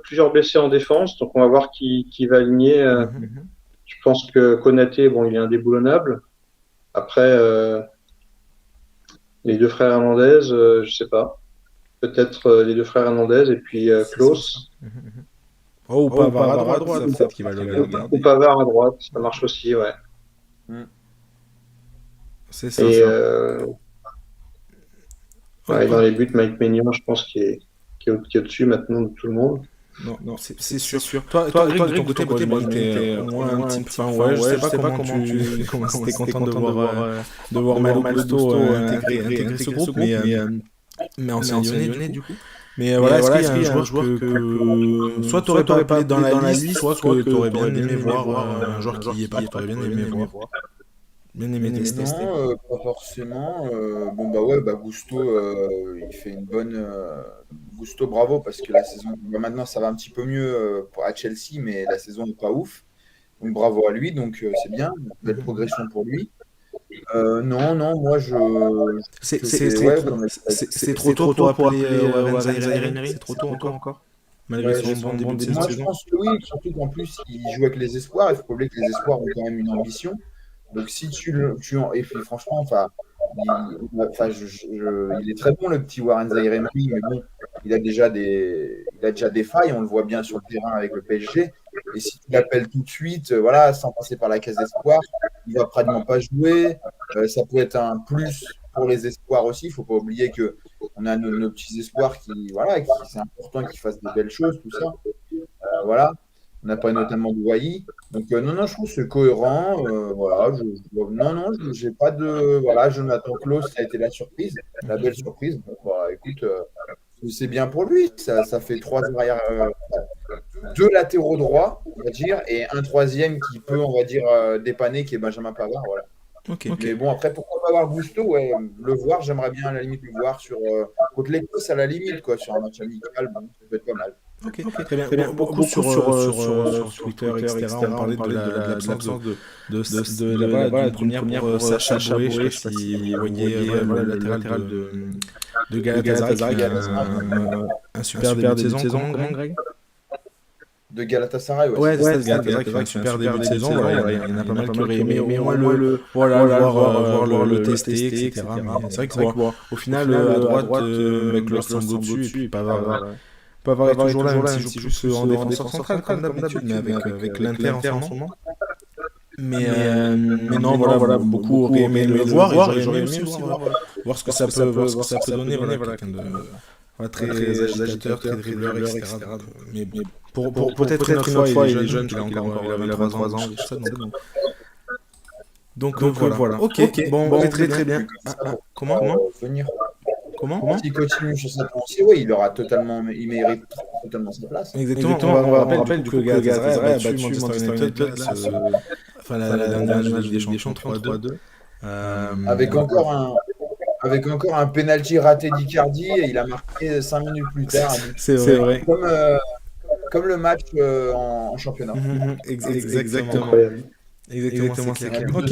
plusieurs blessés en défense, donc on va voir qui va aligner. Je pense que Konaté, il est indéboulonnable. Après, les deux frères Hernandez, je sais pas. Peut-être les deux frères Hernandez et puis Klose. Ou Pavard à droite, peut-être qu'il va le garder. Ou Pavard à droite, ça marche aussi, ouais. C'est ça. Et dans les buts, Mike Maignan, je pense qu'il est au-dessus maintenant de tout le monde. Non, c'est sûr. Toi, Greg, de ton côté, t'es moins un petit peu. Je sais pas comment tu étais content de voir Malo Gusto intégrer ce groupe, mais ancien Lyonnais, du coup. Mais voilà, est-ce qu'il y a un joueur que soit t'aurais pas appelé dans la liste, soit que t'aurais bien aimé voir, un joueur qui y est pas, t'aurais bien aimé voir. Bien aimé tester. Non, pas forcément. Gusto, il fait une bonne. Gusto, bravo, parce que la saison. Maintenant, ça va un petit peu mieux à Chelsea, mais la saison n'est pas ouf. Donc, bravo à lui. Donc, c'est bien. Belle progression pour lui. Non, moi, c'est trop tôt pour appeler Zaïre Emery. C'est trop tôt encore. Malgré son bon début de saison. Moi, je pense que oui, surtout qu'en plus, il joue avec les espoirs. Il faut pas oublier que les espoirs ont quand même une ambition. Donc si et puis franchement, il est très bon le petit Warren Zaïre Emery, mais bon, il a déjà des failles, on le voit bien sur le terrain avec le PSG. Et si tu l'appelles tout de suite, sans passer par la case espoir, il va pratiquement pas jouer. Ça peut être un plus pour les espoirs aussi. Il faut pas oublier que on a nos petits espoirs qui c'est important qu'ils fassent des belles choses, tout ça. On n'a pas notamment de Wai. Donc, non, je trouve que c'est cohérent. J'ai pas de. Jonathan Klose, ça a été la surprise, la belle surprise. Écoute, c'est bien pour lui. Ça fait 3 arrières, 2 latéraux droits, on va dire, et un troisième qui peut, on va dire, dépanner, qui est Benjamin Pavard. Voilà. Okay. Mais bon, après, pourquoi avoir Gusto, ouais, le voir, j'aimerais bien à la limite le voir contre l'Écosse à la limite, quoi, sur un match amical, bon, ça peut être pas mal. Ok, très bien. Beaucoup sur Twitter, etc. On parlait de l'absence d'une première pour Sacha Boé. Je sais pas si vous voyez le latéral de Galatasaray, un super début de saison. Comment, Greg? De Galatasaray, ouais, c'est ça, Galatasaray qui fait un super début de saison. Il y en a pas mal qui auraient aimé au moins voir le tester, etc. Mais c'est vrai qu'au final, à droite, avec le Sambo dessus, et puis Pavard est toujours là, même s'il joue plus en défenseur central, comme d'habitude, mais avec l'Inter en ce moment. Mais non, voilà, beaucoup auraient aimé le voir, et j'aurais aimé aussi voir ce que ça peut donner. Voilà, quelqu'un de très agitateur, très dribbleur, etc. Mais pour peut-être une autre fois, il est jeune, il a 23 ans, tout ça. Donc voilà. Ok, bon, très bien. Comment venir. Comment S'il continue sur cette lancée, oui, il mérite totalement sa place. Exactement. On rappelle du coup que Galatasaray a battu Manchester United la dernière Ligue des Champions 3-2. Avec encore un penalty raté d'Icardi, et il a marqué 5 minutes plus tard. C'est vrai. Comme le match en championnat. Exactement. Exactement, c'est clair. Ok.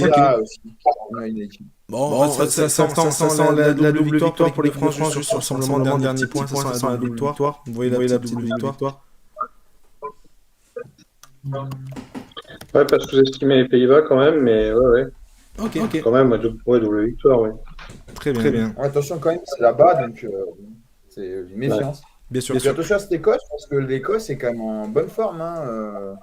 Bon, ça sent la double victoire pour les Français, juste sur simplement le dernier point, ça sent la double victoire. Vous voyez la double victoire. Ouais, parce que vous estimez les Pays-Bas quand même, mais ouais. Ok. Quand même, double victoire, ouais. Très bien. Ouais, attention quand même, c'est là-bas, donc c'est une méfiance. Bien sûr. Attention à cette Écosse, parce que l'Écosse est quand même en bonne forme. Hein.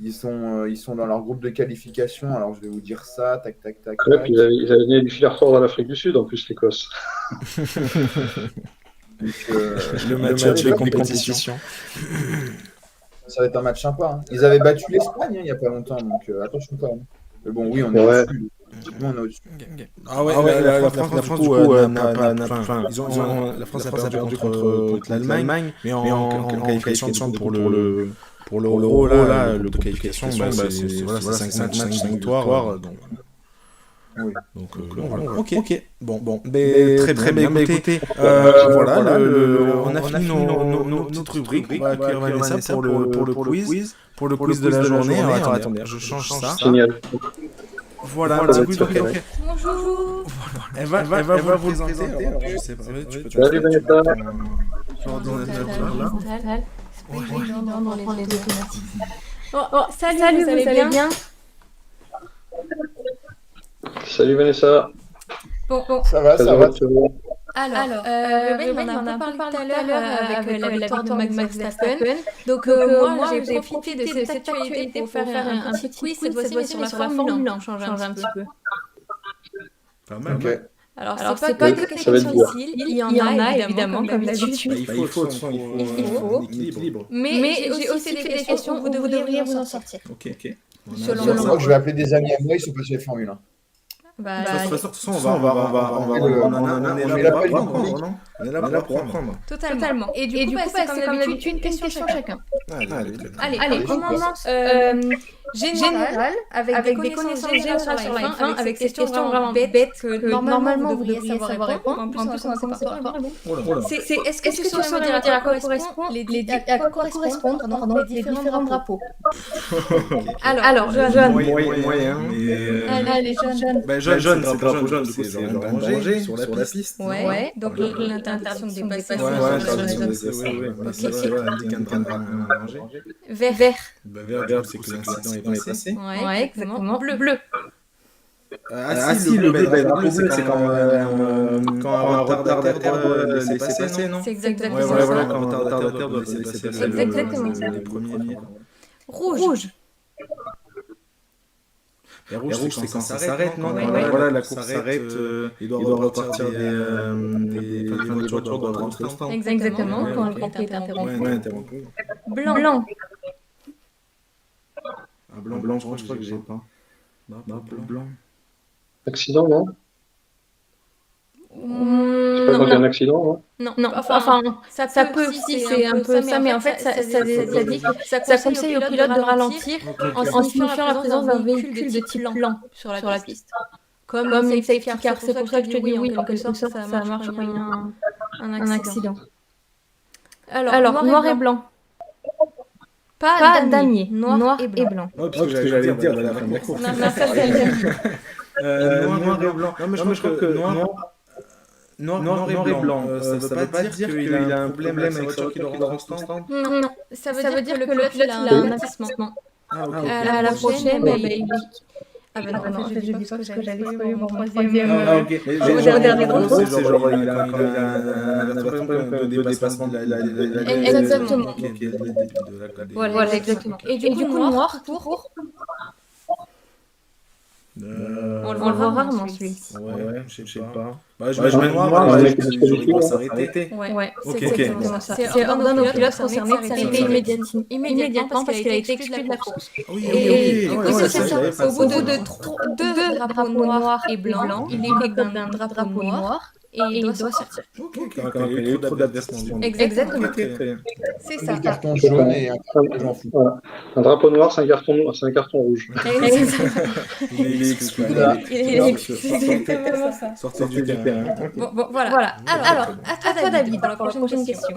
Ils sont dans leur groupe de qualification. Alors je vais vous dire ça, tac. Ouais, puis ils avaient donné du fil à retordre à l'Afrique du Sud, en plus, l'Écosse. Donc, le match de compétition. Ça va être un match sympa. Hein. Ils avaient battu l'Espagne il n'y a pas longtemps, donc attention quand même. Mais bon, oui, on est au-dessus. On est au-dessus. Ah ouais, la France du coup n'a pas. La France a perdu contre l'Allemagne, mais en qualification de centre pour l'Euro, là, le qualification, c'est 5 victoires. Donc voilà. Ok. Bon. Très bien. Écoutez, voilà, on a fini nos petites rubriques. On va accueillir Vanessa pour le quiz. Pour le quiz de la journée. Alors attendez, je change ça. Génial. Voilà, un petit quiz, ok. Bonjour. Elle va vous le présenter. Alors, je sais pas. Salut Vanessa. Salut, vous allez bien? Salut Vanessa. Bon. Ça va. Alors, on en a un peu parlé tout à l'heure avec la victoire de Max Verstappen. Donc, moi, j'ai profité de cette actualité pour faire un petit quiz, cette fois-ci, mais sur la Formule 1. On change un petit peu. Pas mal. Ok. Alors c'est pas des questions difficiles, il y en a évidemment, comme d'habitude. Il faut l'équilibre. Mais j'ai aussi des questions où vous devriez vous en sortir. Ok. Je crois que je vais appeler des amis à moi, ils sont passés à la Formule 1. De toute façon, on est là pour apprendre. Totalement. Et du coup, c'est comme d'habitude une question chacun. Allez, on commence général avec des connaissances générales sur la F1, avec ces questions vraiment bêtes que normalement vous devriez savoir répondre. En plus, on ne sait pas encore. Est-ce que tu saurais me dire à quoi correspondent les différents drapeaux? Alors, Jeanne. Moyen. Allez, Jeanne. Jeanne, c'est drapeau jaune, c'est genre un danger sur la piste. Ouais, donc l'interdiction de dépasser. Ça indique un danger. Vert. Vert, c'est que l'incident est passé. Ouais, exactement. Bleu. Le bleu, c'est quand un retardataire laisse passer, non? C'est exactement ça. Ouais, voilà, quand un retardataire doit laisser passer les premiers. Rouge. Et rouge, c'est quand ça s'arrête, non? Voilà, la course s'arrête, il doit repartir des voitures doivent rentrer en stand. Exactement, quand le pompier est interrompu. Blanc. Blanc, je crois que j'ai pas. Blanc. Accident, non? C'est pas quand il y a un accident, non. Enfin, ça peut aussi, c'est un peu ça, mais en fait, ça dit que ça conseille au pilote de ralentir en signifiant la présence d'un véhicule de type blanc sur la piste. comme une safety car. C'est pour ça que je te dis oui, en quelque sorte, ça marche quand il y a un accident. Alors, noir et blanc. Pas damier, noir et blanc. Ouais, parce que j'allais dire à la fin de la course. Non, ça, c'est Noir et blanc. Non, mais je crois que noir et blanc, ça veut pas dire qu'il a un problème avec sa voiture qui le rend constant. Non, ça veut dire que le pilote il a un avertissement. Ah, ok. À la prochaine, il... Ah ben non, en fait, je dis pas ce que j'avais prévu pour troisième. Ah, ok. Mais au dernier gros, gros, c'est genre, il a un problème de dépassement de la... Exactement. Ok, Voilà, exactement. Et du coup, noir, pour... On le voit rarement, celui-ci. Ouais, je sais pas. Bah, je mets noir, il doit s'arrêter. Ouais, Ok, c'est exactement ça. C'est ordonné au pilote concerné de s'arrêter immédiatement parce qu'il a été exclu de la course. Oui, c'est ça. Au bout de deux drapeaux noirs et blancs, il est d'un drapeau noir et il doit sortir. Ok, quand il y a eu trop d'adversaires. Exactement. C'est ça. Un carton jaune et un carton fou. Voilà. Un drapeau noir, c'est un carton noir, c'est un carton rouge. Il est exclu. C'est exactement ça. Sortir du terrain. Bon, voilà. Alors, à toi, David, pour la prochaine question.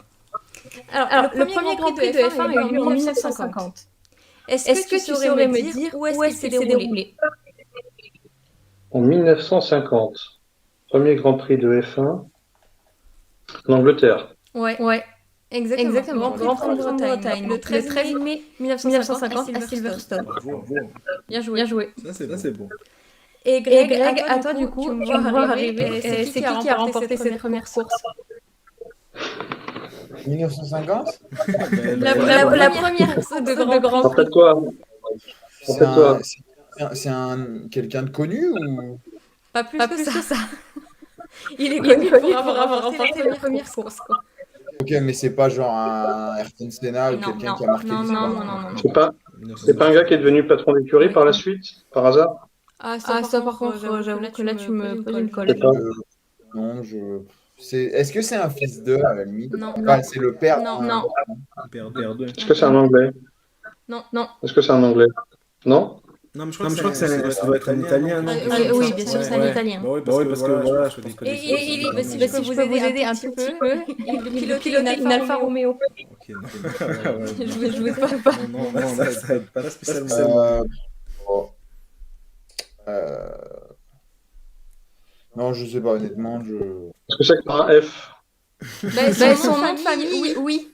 Alors, le premier Grand Prix de F1 a eu lieu en 1950. Est-ce que tu saurais me dire où est-ce qu'il s'est déroulé? En 1950, premier Grand Prix de F1 en Angleterre. Ouais. Exactement. Grand Prix de Grande-Bretagne, le 13 mai 1950 à Silverstone. Bravo. Bien joué. Ça, c'est bon. Et Greg, à toi, du coup, tu me vois arriver. C'est qui a remporté cette première course? 1950 La première course de Grand Prix. Rappelle-toi. C'est quelqu'un de connu ou Pas plus que ça. Il est connu pour avoir remporté la première course. Ok, mais c'est pas genre un Ayrton Senna ou quelqu'un qui a marqué Non. C'est pas un gars qui est devenu patron d'écurie par la suite, par hasard? Ah, ça par contre, j'avoue que là, tu me poses une colle. Non, Est-ce que c'est un fils d'eux à la limite? Non. Enfin, c'est le père. Non. Père 2. Est-ce que c'est un anglais? Non. Est-ce que c'est un anglais? Non? Non, mais je crois que ça doit être un italien, non? Oui, bien sûr, c'est un italien. Bah oui, parce que voilà, je connais. Et si je peux vous aider un petit peu, il pilotait une Alfa Romeo. Ok, non. Je vous pas. Non, ça aide pas spécialement. Non, je sais pas, honnêtement. Est-ce que c'est par un F? Son nom de famille, oui.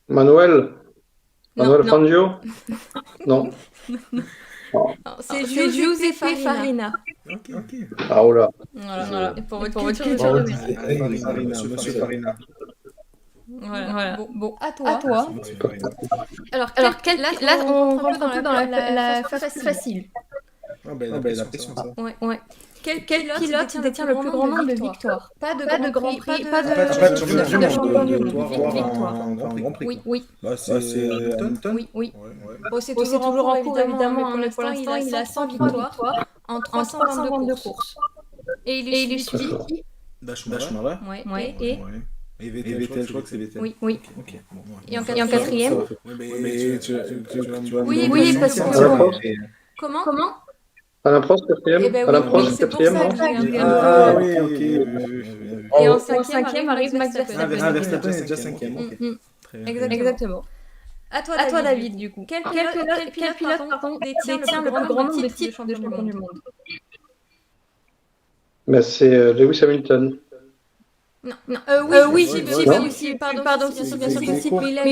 Manuel Fangio? Non. C'est Giuseppe Farina. Ok. Ah, oh là. Voilà. Et pour votre culture de Monsieur Farina. Voilà. Bon, à toi. Alors, là, on rentre un peu dans la facile. Ah, ben la pression, ça. Ouais. Quel pilote détient le plus grand nombre de victoires? Pas de Grand Prix, pas de champion du monde. Victoire. Oui. Bah, c'est Hamilton. Oui. Ouais. C'est toujours en cours, évidemment. Pour l'instant, il a 100 victoires en 322 courses. Et il est suivi qui? Schumacher. Ouais. Et Vettel, je crois que c'est Vettel. Oui. Ok. Et en quatrième? Mais tu vois. Oui, parce que... Comment? Alain Prost, quatrième? Eh ben Alain oui, Prost, c'est pour quatrième, ça non? que j'ai Ah oui, ok. Et en cinquième arrive Max Verstappen. Verstappen est déjà cinquième. Exactement. À toi, David, du coup. Quel pilote détient le plus grand nombre de titres de champion du monde? Mais c'est Lewis Hamilton. Non. Oui, pardon, bien sûr, mais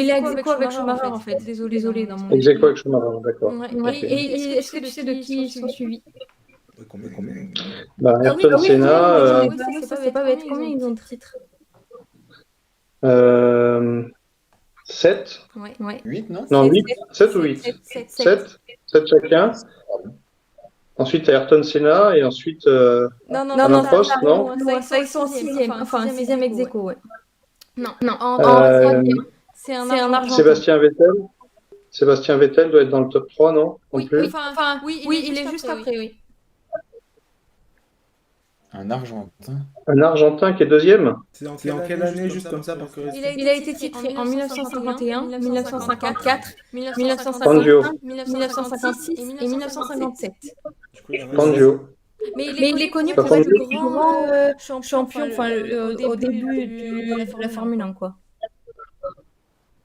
il a dit quoi avec Schumacher, en fait? Désolé, dans mon... Ex aequo avec Schumacher, d'accord. Et est-ce que tu sais de qui ils sont suivis? Combien? Bah, Ayrton Senna, C'est pas bête. Combien ils ont de titres? 7? Ouais. 8, non? Non, 8? 7 ou 8? 7 chacun. Ensuite, Ayrton Senna et ensuite Alain Prost, non? Ça, ils sont en sixième ex aequo, ouais. Non, en cinquième. C'est un Argentin. Sébastien Vettel doit être dans le top 3, non? Oui, il est juste après, oui. Un Argentin. Un Argentin qui est deuxième? C'est en quelle année, juste comme ça, pour que... Il a été titré en 1951, 1954, 1955, Fangio. 1956 et 1957. Fangio. Mais il est connu Pas pour être Fangio. grand champion au début de la Formule 1, quoi.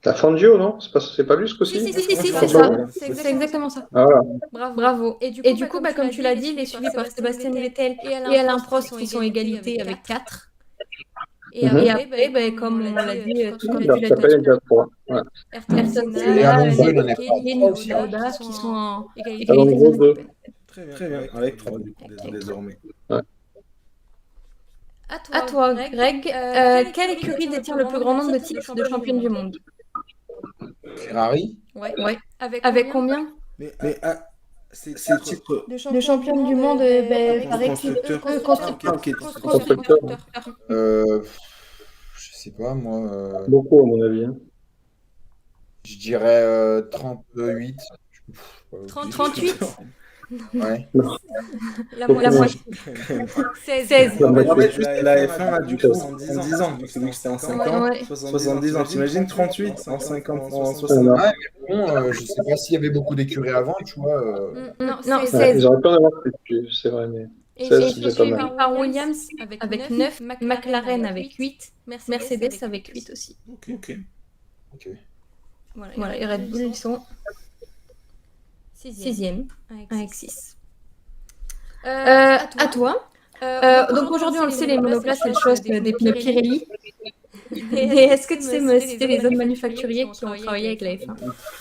La Fangio, non? C'est pas lui ce coup-ci? Si, c'est Fangio, ça. ouais. C'est exactement ça. Ah, voilà. Bravo. Et du coup, comme tu l'as dit, il est suivi par Sébastien Vettel et Alain Prost qui sont égalité avec 4. Et après, comme on l'a dit, comme tu Alors, l'as ça fait dit, 4 points. Ouais. Ayrton Et Alonso, Senna, il en est Piquet, pas. Tsunoda qui sont en Alonso, égalité. 2. Très bien, avec 3 du coup, désormais. À toi, Greg, quelle écurie détient le plus grand nombre de titres de championne du monde? Ferrari. Ouais. Avec combien? Mais c'est titre De championne du monde par équipe. constructeur. Constructeur. Je sais pas, moi. Beaucoup, à mon avis. Hein. Je dirais 38. 38? Ouais. La moitié. 16. La F1 a du coup 110 ans, donc celui que c'était en 50, Ouais. 70 ans. T'imagines 38 en 50, en Ouais, 60. non. Bon, je sais pas s'il y avait beaucoup d'écuries avant, tu vois. Non, Ouais, 16. ils auraient pu en avoir plus, c'est vrai, mais Et 16, c'est c'est déjà pas suivi mal. par Williams avec 9, McLaren avec 8, Mercedes avec 8 aussi. Ok. Voilà, et Red Bull, ils sont 6e avec 6. À toi. Donc aujourd'hui, on le sait, les monoplaces, c'est le choix des pneus Pirelli. Et est-ce que tu sais me citer les autres manufacturiers qui ont travaillé avec la F1?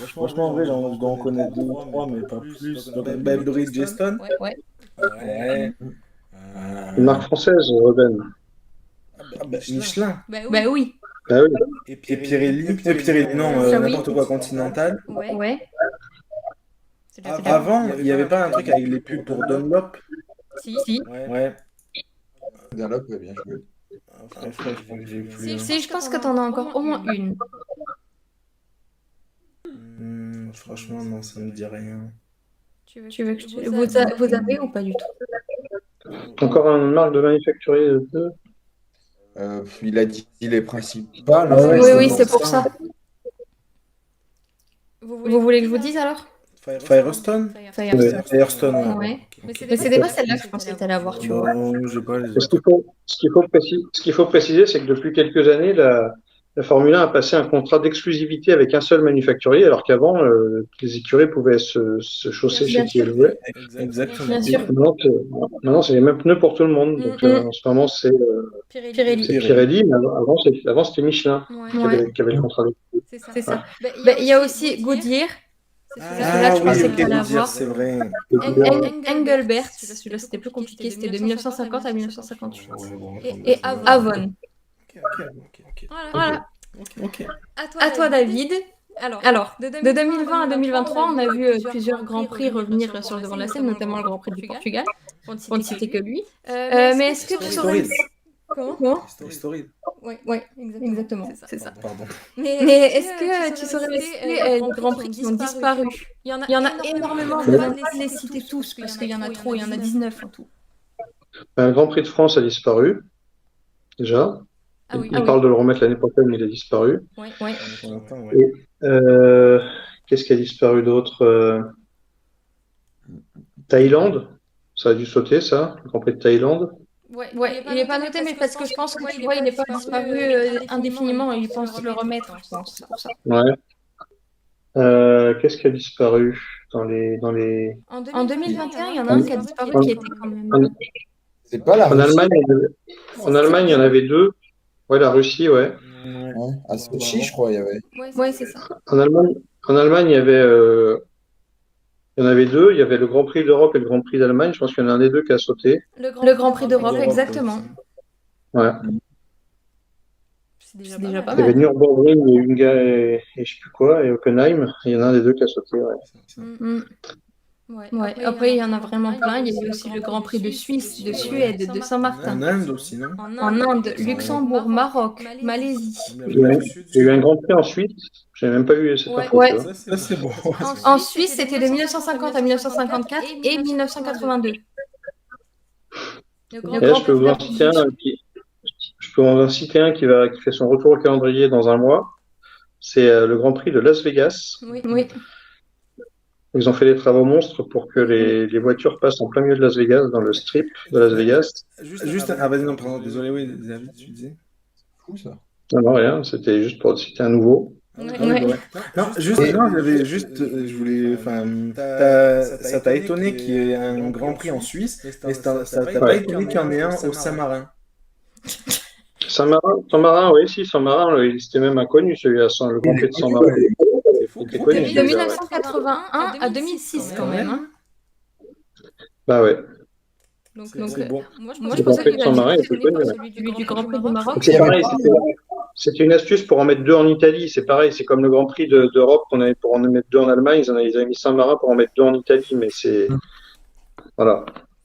Franchement, en vrai, je dois en connaître 2 ou 3, mais pas plus. Bridgestone. Ouais. Ouais. Une marque française, Ruben. Michelin. Bah oui. Ah oui. Et Pirelli, non, Ça, oui. n'importe quoi, Continental. Ouais. Avant, il n'y avait pas un truc avec les pubs pour Dunlop? Si. Ouais. Dunlop, ouais, bien joué. J'ai plus. Si, je pense que t'en as encore au moins une. Franchement, non, ça me dit rien. Tu veux que je... Vous avez ou pas du tout? Encore une marque de manufacturier de pneus. Il a dit les principales. Ah ouais, Oui, c'est pour ça. Vous voulez que je vous dise alors? Firestone? Firestone, ouais. ouais. Mais c'était pas celle-là que je pensais que t'allais avoir, tu vois. Non, j'ai pas les Ce qu'il faut préciser, c'est que depuis quelques années, la Formule 1 a passé un contrat d'exclusivité avec un seul manufacturier, alors qu'avant, les écuries pouvaient se chausser chez qui elles voulaient. Exactement. Bien sûr. Maintenant, c'est les mêmes pneus pour tout le monde. Donc, en ce moment, c'est Pirelli, mais avant, c'était Michelin qui avait le contrat. C'est ça. Il y a aussi Goodyear. Celui-là, je pensais que t'allais avoir. C'est vrai. Engelbert, celui-là c'était plus compliqué, c'était de 1950 à 1958. Et Avon. Voilà. À toi, David. Alors, de 2020 à 2023, on a vu plusieurs grands prix revenir sur le devant de la scène, notamment le Grand Prix du Portugal, pour ne citer que lui. Mais est-ce que tu saurais... Comment? Story. Ouais, exactement, c'est ça. Pardon. Mais est-ce que tu saurais citer les grands prix qui ont disparu? Il y en a énormément, on ne va pas les citer tous, parce qu'il y en a trop, il y en a 19 en tout. Un Grand Prix de France a disparu, déjà. Il parle de le remettre l'année prochaine, mais il a disparu. Ouais. Et, qu'est-ce qui a disparu d'autre? Thaïlande, ça a dû sauter, ça, le Grand Prix de Thaïlande. Ouais, il n'est pas noté, mais parce que je pense que tu vois, il n'est pas disparu indéfiniment, ils pensent le remettre, je pense, c'est pour ça. Ouais. Qu'est-ce qui a disparu dans les... En 2021, il y en a un qui a disparu qui était quand même... C'est pas la Russie. En Allemagne, il y en avait 2. Ouais, la Russie, ouais. Ouais. À Sochi, je crois, il y avait. Ouais, c'est ça. En Allemagne, il y en avait 2. Il y avait le Grand Prix d'Europe et le Grand Prix d'Allemagne. Je pense qu'il y en a un des 2 qui a sauté. Le Grand Prix d'Europe, exactement. Ouais. C'est déjà pas Il y avait mal. Nürburgring et Unga et je sais plus quoi, et Hockenheim. Il y en a un des 2 qui a sauté, ouais. Ouais. Après, il y en a vraiment plein. Il y a eu aussi le Grand Prix de Suisse, de Suède, de Saint-Martin. En Inde aussi, non? En Inde, Luxembourg, Maroc, Malaisie. Il y a eu un Grand Prix en Suisse. Je n'avais même pas eu cette info. Ouais. Ça, c'est bon. En Suisse, c'était de 1950 à 1954 et 1982. Et là, je peux vous en citer un qui fait son retour au calendrier dans un mois. C'est le Grand Prix de Las Vegas. Oui. Ils ont fait des travaux monstres pour que les voitures passent en plein milieu de Las Vegas, dans le strip de Las Vegas. Ah, vas-y, non, pardon, désolé, oui, David, tu disais. Fou ça. Non, rien, c'était juste pour citer un nouveau. Ouais. Non, j'avais juste, je voulais, enfin, ça t'a étonné qu'il y ait un Grand Prix en Suisse, mais ça t'a pas étonné qu'il y en ait un au Saint-Marin. Saint-Marin, oui, si, Saint-Marin, c'était même inconnu, celui-là, le Grand Prix de Saint-Marin. C'est fou. De 1981 à 2006 quand même. Hein. Bah ouais. Donc bon. Moi, je pensais que Saint-Marin était connu. celui du Grand Prix du Maroc. C'est pareil, c'était une astuce pour en mettre 2 en Italie. C'est pareil, c'est comme le Grand Prix d'Europe qu'on avait pour en mettre 2 en Allemagne. Ils avaient mis Saint-Marin pour en mettre 2 en Italie, mais c'est. Voilà.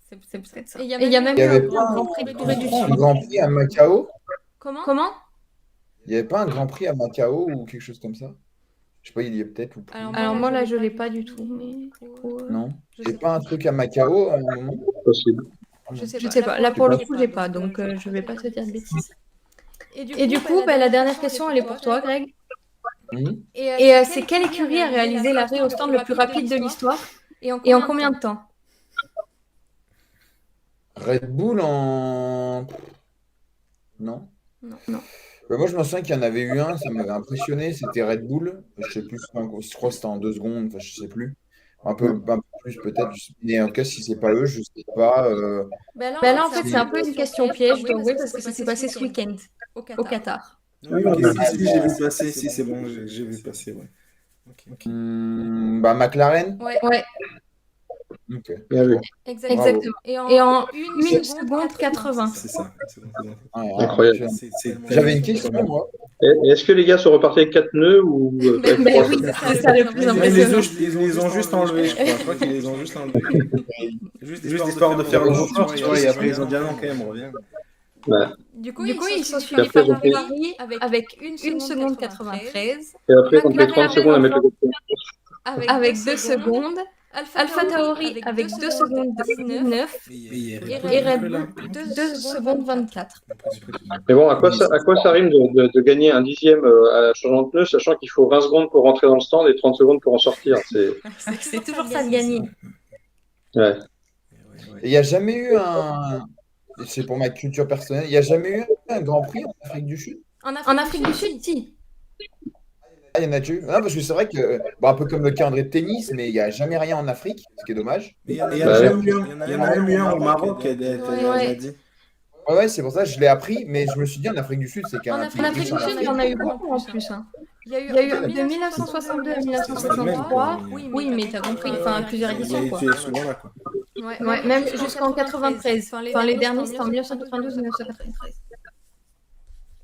C'est peut-être ça. Et il y a même un Grand Prix de Corée du Sud. Un Grand Prix à Macao. Comment Il n'y avait pas un Grand Prix à Macao ou quelque chose comme ça? Je sais pas, il y est peut-être ou pas. Alors moi là, je l'ai pas du tout. Mais... Non. Il n'y a pas un truc à Macao à un moment? Possible. Je sais pas. Là, pour le coup, j'ai pas, donc je vais pas te dire de bêtises. Et du coup, la dernière question, elle est pour toi, Greg. Et c'est quelle écurie a réalisé l'arrêt au stand le plus rapide de l'histoire et en combien de temps? Red Bull en... Non. Bah, moi, je me souviens qu'il y en avait eu un, ça m'avait impressionné, c'était Red Bull. Je sais plus, je crois que c'était en 2 secondes, enfin, je sais plus. Un peu plus peut-être, mais en tout cas, si c'est pas eux, je sais pas. Là, en fait, c'est un peu une question piège, donc oui, parce que ça s'est passé ce week-end au Qatar. Oui, si, j'ai vu passer, si, c'est bon, j'ai vu passer, ouais. Okay. McLaren? Ouais. Ok. Bien vu. Exactement. Et en 1 seconde 80. C'est ça. Incroyable. J'avais une question, moi. Et est-ce que les gars sont repartis avec 4 nœuds ou avec 3? Oui, c'est ça le plus impressionnant. Ils les ont juste enlevés, je crois. Je crois qu'ils les ont juste enlevés. Juste histoire de faire le report, tu vois, et après ils ont dit ah non, quand même, on revient. Ouais. Du coup, ils sont suivis par Ferrari avec 1 seconde 93. Et après, ils ont pris 30 secondes à mettre le groupe. Avec 2 secondes. Alpha Tauri avec 2 secondes 19 et Red Bull 2 secondes 24. Mais bon, à quoi ça rime de gagner un dixième à la changement de pneu, sachant qu'il faut 20 secondes pour rentrer dans le stand et 30 secondes pour en sortir. C'est toujours ça de gagner. Ouais. Il n'y a jamais eu c'est pour ma culture personnelle, il n'y a jamais eu un Grand Prix en Afrique du Sud? En Afrique du Sud, si. Il y en a déjà eu. Non, parce que c'est vrai que, un peu comme le calendrier de tennis, mais il n'y a jamais rien en Afrique, ce qui est dommage. Il y en a même eu un au Maroc, elle a dit. Ouais, c'est pour ça que je l'ai appris, mais je me suis dit en Afrique du Sud, c'est qu'un. En Afrique du Sud, il y en a eu beaucoup en plus. Il y a eu de 1962 à 1963. Oui, mais t'as compris, plusieurs éditions, quoi. Tu es souvent là, quoi. Ouais, même jusqu'en 93. Enfin, les derniers, c'était en 1992 et 1993.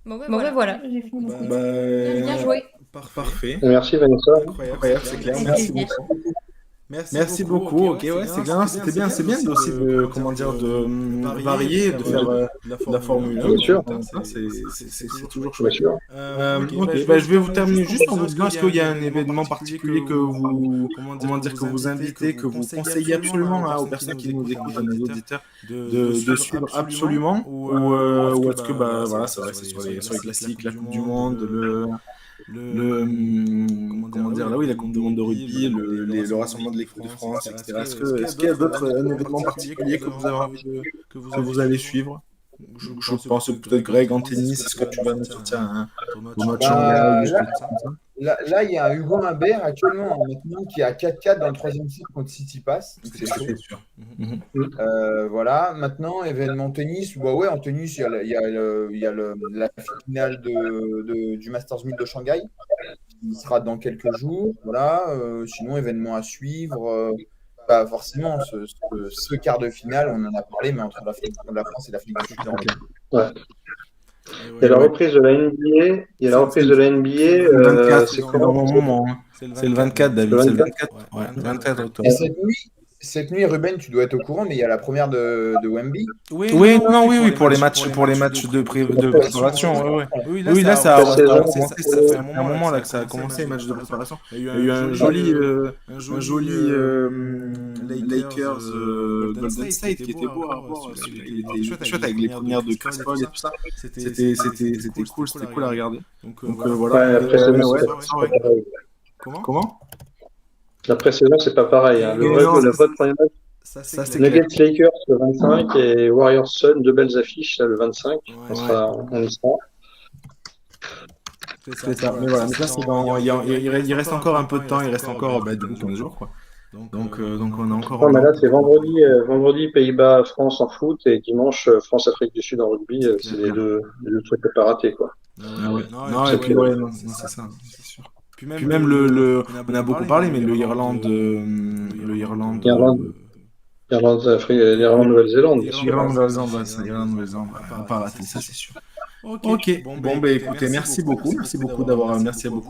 Bon, voilà. Bien joué. Parfait. Merci Vanessa. Incroyable, c'est clair. Merci beaucoup. Merci beaucoup. Ok, ouais, c'est bien. C'était bien. C'est bien aussi de, de varier, de faire la Formule 1. Bien sûr. C'est toujours chouette. Ok, je vais vous terminer juste en vous disant est-ce qu'il y a un événement particulier que vous, que vous invitez, que vous conseillez absolument aux personnes qui nous écoutent, à nos auditeurs, de suivre absolument, ou est-ce que voilà, c'est vrai, c'est sur les classiques, la Coupe du Monde, la Coupe du Monde de rugby, le rassemblement de l'équipe de France, etc. Est-ce qu'il y a d'autres événements particuliers que vous avez envie que vous allez suivre? Je pense peut-être Greg en tennis, est-ce que tu vas nous sortir un tournoi de Shanghai? Là, il y a Hugo Humbert actuellement maintenant qui est à 4-4 dans le 3e cycle contre Tsitsipas. C'est sûr. Voilà. Maintenant, événement tennis. Ouais, en tennis, il y a la finale du Masters 1000 de Shanghai qui sera dans quelques jours. Voilà. Sinon, événement à suivre. Pas forcément. Ce quart de finale, on en a parlé, mais entre la France et l'Afrique du Sud. Ouais. Il y a la reprise de la NBA. C'est quand même c'est le 24, David. C'est le 24. Ouais, 24 octobre. Et cette nuit, Ruben, tu dois être au courant, mais il y a la première de Wemby. Oui, pour les matchs de préparation. Oui, là, ça fait un moment là que ça a commencé les matchs de préparation. Il y a eu un joli Lakers Golden State qui était beau à voir. Il était chouette avec les premières de Chris Paul et tout ça. C'était cool à regarder. Donc voilà. Après, Comment? La pré-saison, c'est pas pareil. Hein. Le vrai premier match, Ça, c'est Nuggets Lakers le 25 et Warriors Sun, deux belles affiches là, le 25. On y sera. C'est ça. Mais voilà, mais ça, c'est il reste encore un peu de temps, il reste encore du coup 15 jours, quoi. Donc on a encore. Non, mais là, c'est vendredi Pays-Bas, France en foot et dimanche France Afrique du Sud en rugby. C'est les deux trucs à pas rater, quoi. Ouais. Non, et puis non, c'est ça, c'est sûr. Puis même on a beaucoup parlé, mais le Irlande, Nouvelle-Zélande. Nouvelle-Zélande, on va pas rater, ça c'est sûr. Ok, bon, écoutez, merci beaucoup à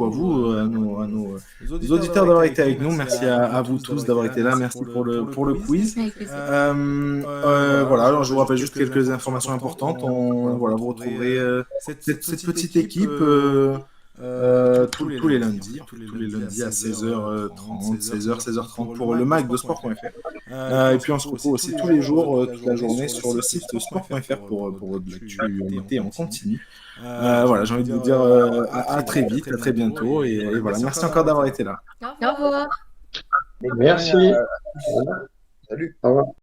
vous, à nos auditeurs d'avoir été avec nous, merci à vous tous d'avoir été là, merci pour le quiz. Voilà, alors je vous rappelle juste quelques informations importantes. Vous retrouverez cette petite équipe tous les lundis à 16h30, 16h30 pour le mag de sport.fr. Et puis on se retrouve aussi tous les jours, toute la journée sur le site sport.fr pour de l'actualité en continu. Voilà, j'ai envie de vous dire à très vite, à très bientôt. Et voilà, merci encore d'avoir été là. Au revoir. Merci. Salut. Au revoir.